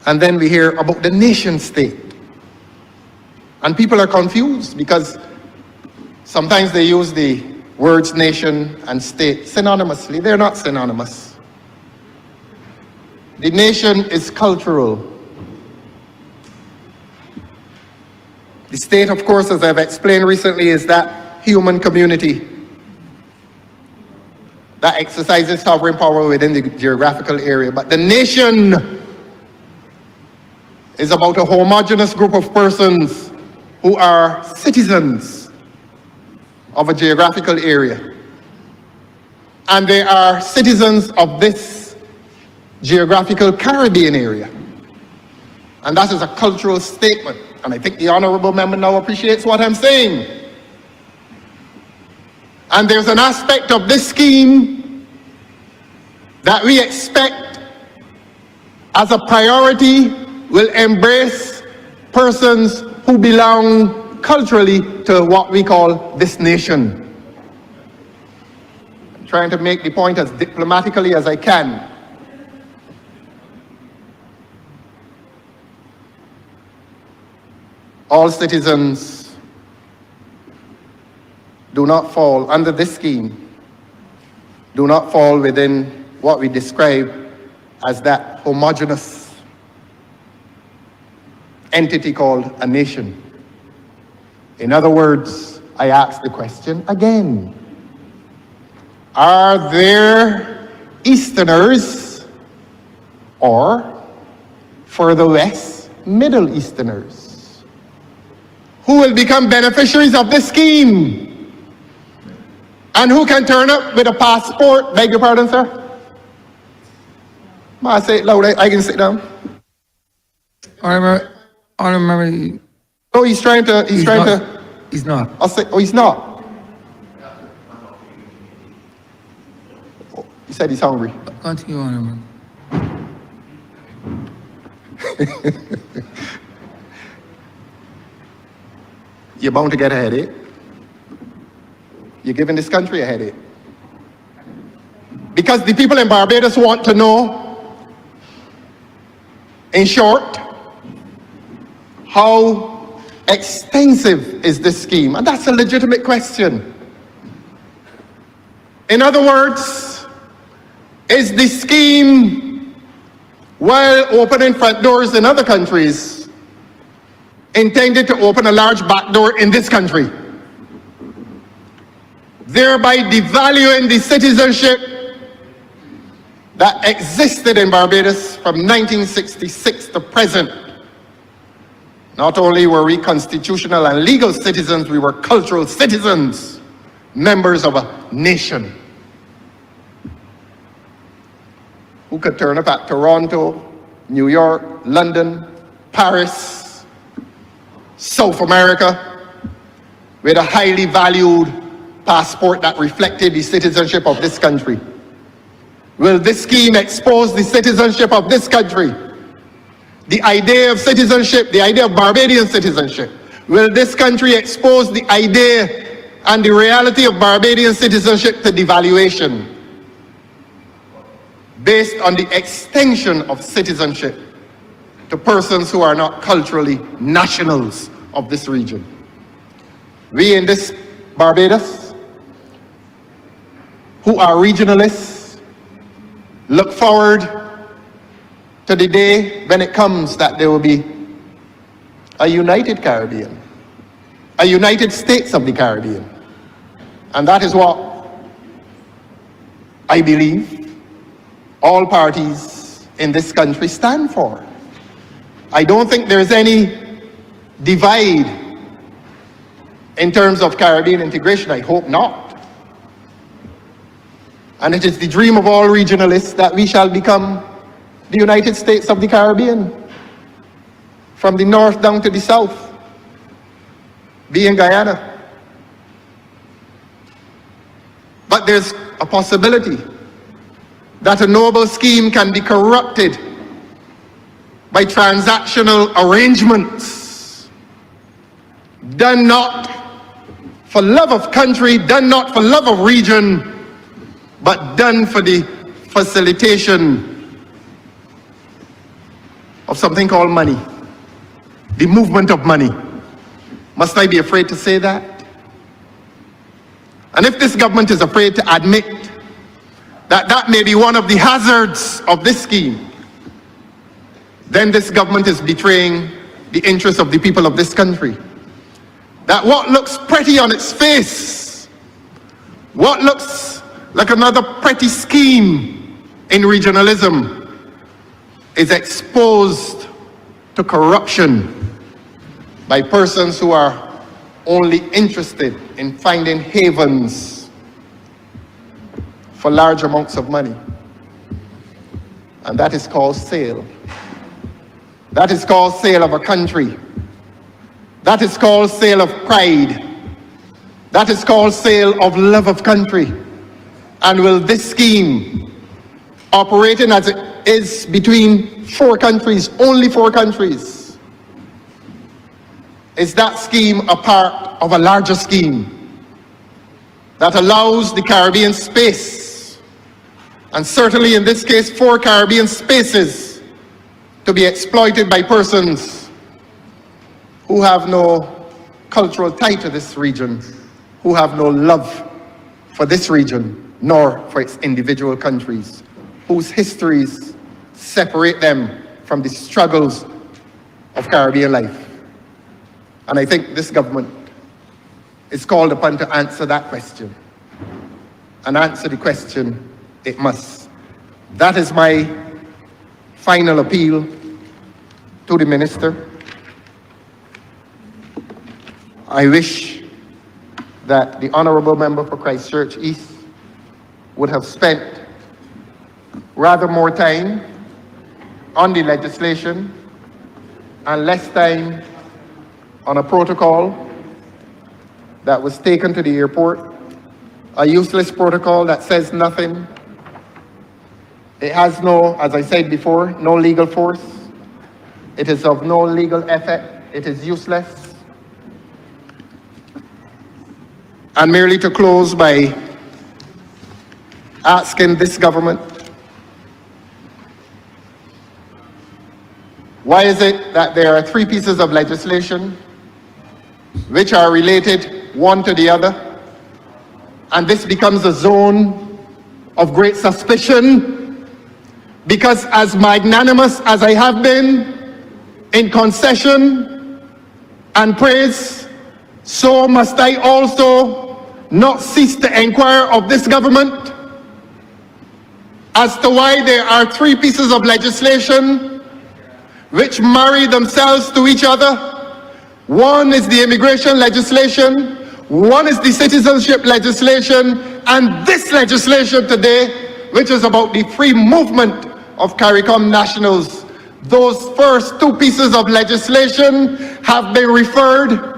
and then we hear about the nation state. And people are confused because sometimes they use the words nation and state synonymously. They're not synonymous. The nation is cultural. The state, of course, as I've explained recently, is that human community that exercises sovereign power within the geographical area. But the nation is about a homogeneous group of persons who are citizens of a geographical area. And they are citizens of this geographical Caribbean area. And that is a cultural statement. And I think the honorable member now appreciates what I'm saying. And there's an aspect of this scheme that we expect as a priority will embrace persons who belong culturally to what we call this nation. I'm trying to make the point as diplomatically as I can. All citizens do not fall under this scheme, do not fall within what we describe as that homogeneous entity called a nation. In other words, I ask the question again. Are there Easterners or further west, Middle Easterners who will become beneficiaries of this scheme? And who can turn up with a passport? Beg your pardon, sir? I say it loud, I can sit down. Honorary. Oh, he's trying to. He's not. I'll say, oh, he's not. Oh, he said he's hungry. Continue, Honorable. You're bound to get a headache. You're giving this country a headache. Because the people in Barbados want to know, in short, how extensive is this scheme? And that's a legitimate question. In other words, is the scheme, while opening front doors in other countries, intended to open a large back door in this country, thereby devaluing the citizenship that existed in Barbados from 1966 to present? Not only were we constitutional and legal citizens, we were cultural citizens, members of a nation. Who could turn up at Toronto, New York, London, Paris, South America, with a highly valued passport that reflected the citizenship of this country? Will this scheme expose the citizenship of this country? The idea of citizenship, the idea of Barbadian citizenship. Will this country expose the idea and the reality of Barbadian citizenship to devaluation based on the extension of citizenship to persons who are not culturally nationals of this region? We in this Barbados, who are regionalists, look forward to the day when it comes that there will be a united Caribbean, a United States of the Caribbean. And that is what I believe all parties in this country stand for. I don't think there's any divide in terms of Caribbean integration. I hope not. And it is the dream of all regionalists that we shall become the United States of the Caribbean, from the north down to the south, being Guyana. But there's a possibility that a noble scheme can be corrupted by transactional arrangements done not for love of country, done not for love of region, but done for the facilitation of something called money, the movement of money. Must I be afraid to say that? And if this government is afraid to admit that that may be one of the hazards of this scheme, then this government is betraying the interests of the people of this country. That what looks pretty on its face, what looks like another pretty scheme in regionalism, is exposed to corruption by persons who are only interested in finding havens for large amounts of money. And that is called sale. That is called sale of a country. That is called sale of pride. That is called sale of love of country. And will this scheme, operating as it is between 4 countries, only 4 countries, is that scheme a part of a larger scheme that allows the Caribbean space, and certainly in this case 4 Caribbean spaces, to be exploited by persons who have no cultural tie to this region, who have no love for this region, nor for its individual countries, whose histories separate them from the struggles of Caribbean life. And I think this government is called upon to answer that question, and answer the question it must. That is my final appeal to the minister. I wish that the honourable member for Christchurch East would have spent rather more time on the legislation and less time on a protocol that was taken to the airport, a useless protocol that says nothing. It has no, as I said before, no legal force. It is of no legal effect. It is useless. And merely to close by asking this government, why is it that there are 3 pieces of legislation which are related one to the other, and this becomes a zone of great suspicion? Because as magnanimous as I have been in concession and praise, so must I also not cease to inquire of this government as to why there are 3 pieces of legislation which marry themselves to each other. One is the immigration legislation, one is the citizenship legislation, and this legislation today, which is about the free movement of CARICOM nationals. Those first 2 pieces of legislation have been referred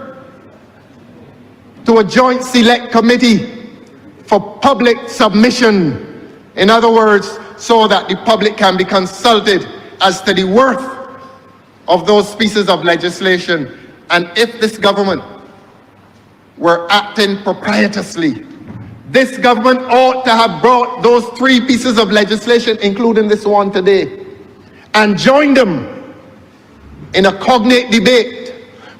to a joint select committee for public submission. In other words, so that the public can be consulted as to the worth of those pieces of legislation. And if this government were acting proprietoriously, this government ought to have brought those 3 pieces of legislation, including this one today, and joined them in a cognate debate.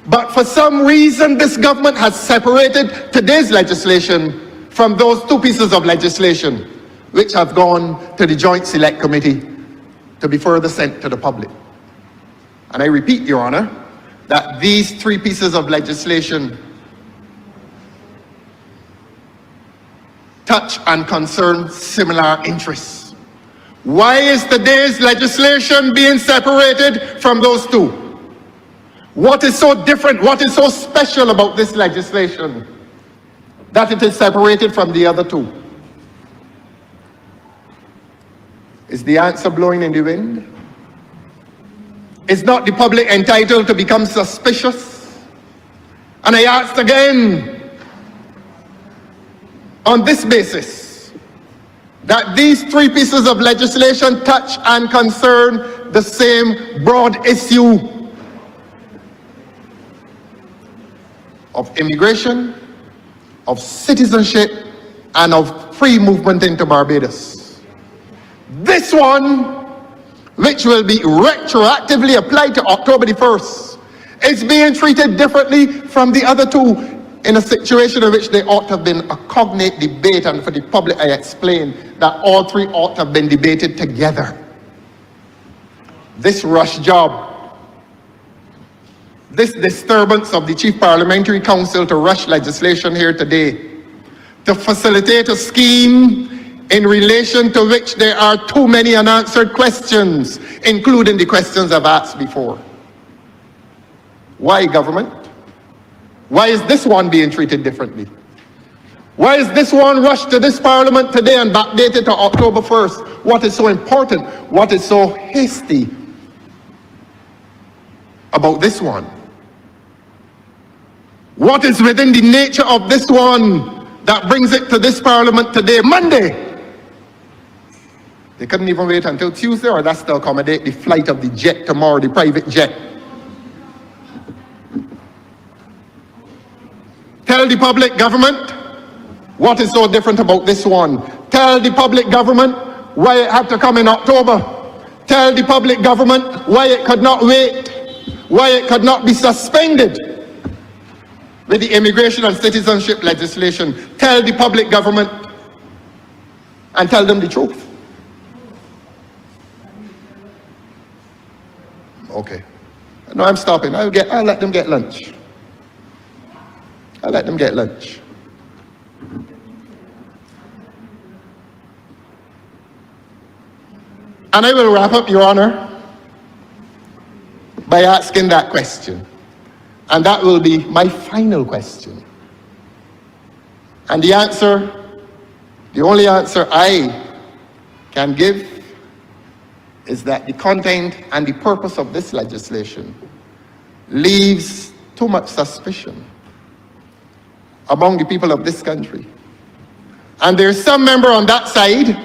But for some reason, this government has separated today's legislation from those 2 pieces of legislation, which have gone to the Joint Select Committee to be further sent to the public. And I repeat, Your Honor, that these 3 pieces of legislation touch and concern similar interests. Why is today's legislation being separated from those 2? What is so different, what is so special about this legislation that it is separated from the other 2? Is the answer blowing in the wind? Is not the public entitled to become suspicious? And I asked again, on this basis, that these 3 pieces of legislation touch and concern the same broad issue of immigration, of citizenship and of free movement into Barbados. This one, which will be retroactively applied to October the 1st, is being treated differently from the other two in a situation in which they ought to have been a cognate debate, and for the public I explained that all three ought to have been debated together. This rush job, this disturbance of the Chief Parliamentary Council to rush legislation here today, to facilitate a scheme in relation to which there are too many unanswered questions, including the questions I've asked before. Why, government? Why is this one being treated differently? Why is this one rushed to this parliament today and backdated to October 1st? What is so important? What is so hasty about this one? What is within the nature of this one that brings it to this parliament today, Monday? They couldn't even wait until Tuesday, or that's to accommodate the flight of the jet tomorrow, the private jet. Tell the public, government, what is so different about this one. Tell the public, government, why it had to come in October. Tell the public, government, why it could not wait, why it could not be suspended with the immigration and citizenship legislation. Tell the public, government, and tell them the truth. Okay. No, I'm stopping. I'll let them get lunch. I'll let them get lunch. And I will wrap up, Your Honor, by asking that question. And that will be my final question. And the answer, the only answer I can give, is that the content and the purpose of this legislation leaves too much suspicion among the people of this country. And there's some member on that side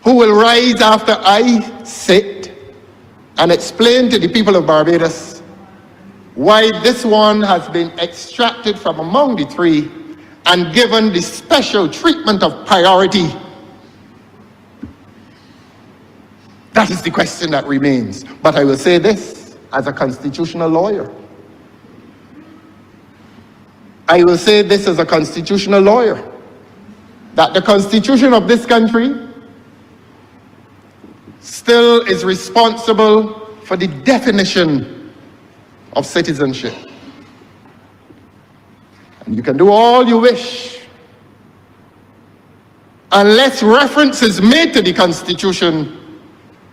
who will rise after I sit and explain to the people of Barbados why this one has been extracted from among the three and given the special treatment of priority. That is the question that remains. But I will say this as a constitutional lawyer. I will say this as a constitutional lawyer, that the Constitution of this country still is responsible for the definition of citizenship. And you can do all you wish, unless reference is made to the Constitution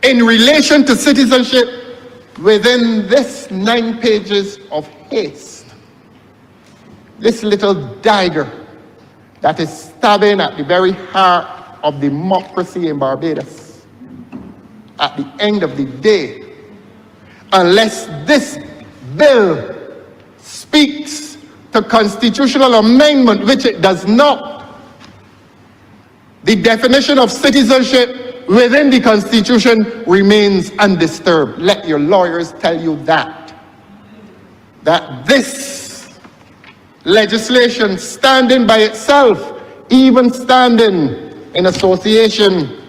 in relation to citizenship within this 9 pages of haste. This little dagger that is stabbing at the very heart of democracy in Barbados. At the end of the day, unless this bill speaks to constitutional amendment, which it does not, the definition of citizenship within the Constitution remains undisturbed. Let your lawyers tell you that this legislation standing by itself, even standing in association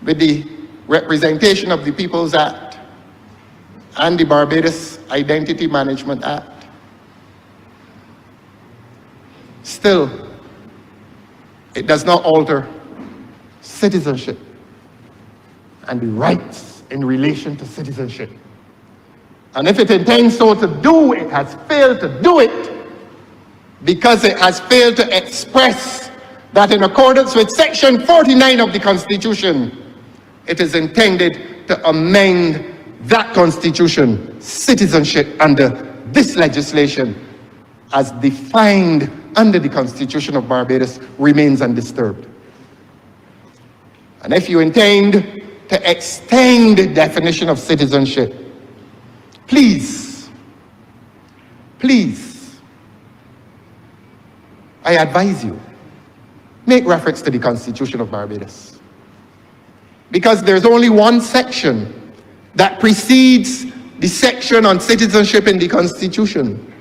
with the Representation of the People's Act and the Barbados Identity Management Act, still, it does not alter citizenship and the rights in relation to citizenship. And if it intends so to do, it has failed to do it because it has failed to express that in accordance with Section 49 of the Constitution, it is intended to amend that Constitution, citizenship under this legislation, as defined under the Constitution of Barbados, remains undisturbed. And if you intend to extend the definition of citizenship, please, I advise you, make reference to the Constitution of Barbados. Because there's only one section that precedes the section on citizenship in the Constitution.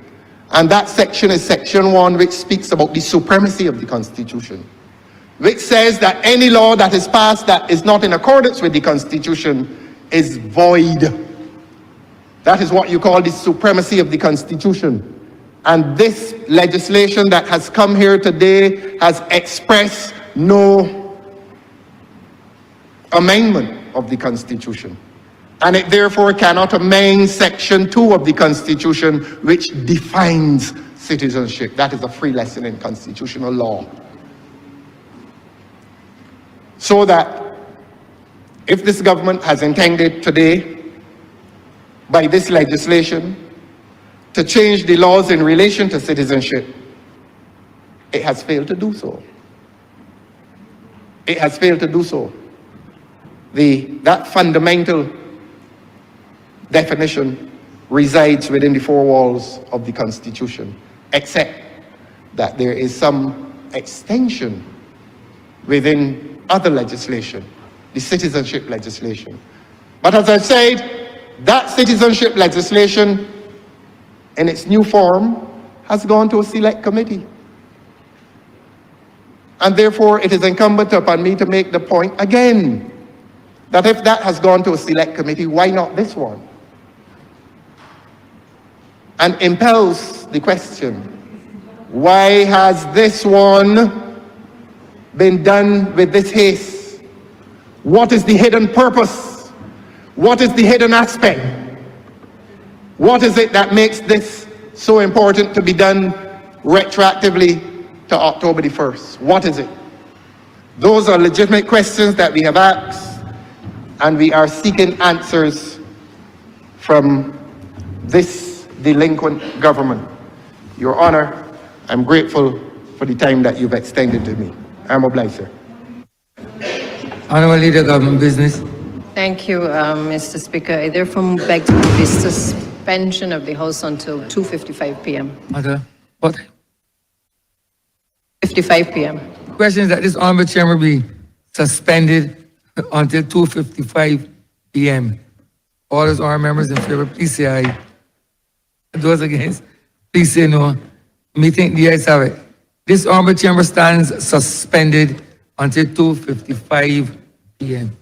And that section is section 1, which speaks about the supremacy of the Constitution, which says that any law that is passed that is not in accordance with the Constitution is void. That is what you call the supremacy of the Constitution. And this legislation that has come here today has expressed no amendment of the Constitution. And it therefore cannot amend section 2 of the Constitution, which defines citizenship. That is a free lesson in constitutional law. So that if this government has intended today, by this legislation, to change the laws in relation to citizenship, it has failed to do so. It has failed to do so. That fundamental definition resides within the four walls of the Constitution, except that there is some extension within other legislation, the citizenship legislation. But as I said, that citizenship legislation in its new form has gone to a select committee. And therefore, it is incumbent upon me to make the point again, that if that has gone to a select committee, why not this one? And impels the question, why has this one been done with this haste? What is the hidden purpose? What is the hidden aspect? What is it that makes this so important to be done retroactively to October the 1st? What is it? Those are legitimate questions that we have asked, and we are seeking answers from this delinquent government. Your Honor, I'm grateful for the time that you've extended to me. I'm obliged, sir. Honorable Leader, Government Business. Thank you, Mr. Speaker. I therefore beg to move the suspension of the House until 2:55 p.m. Order. What? 55 p.m. Question is that this honorable chamber be suspended until 2:55 p.m. All those honorable members in favor, please say aye. Those against, please say no. Me think the ayes have it. This honorable chamber stands suspended until 2:55 p.m.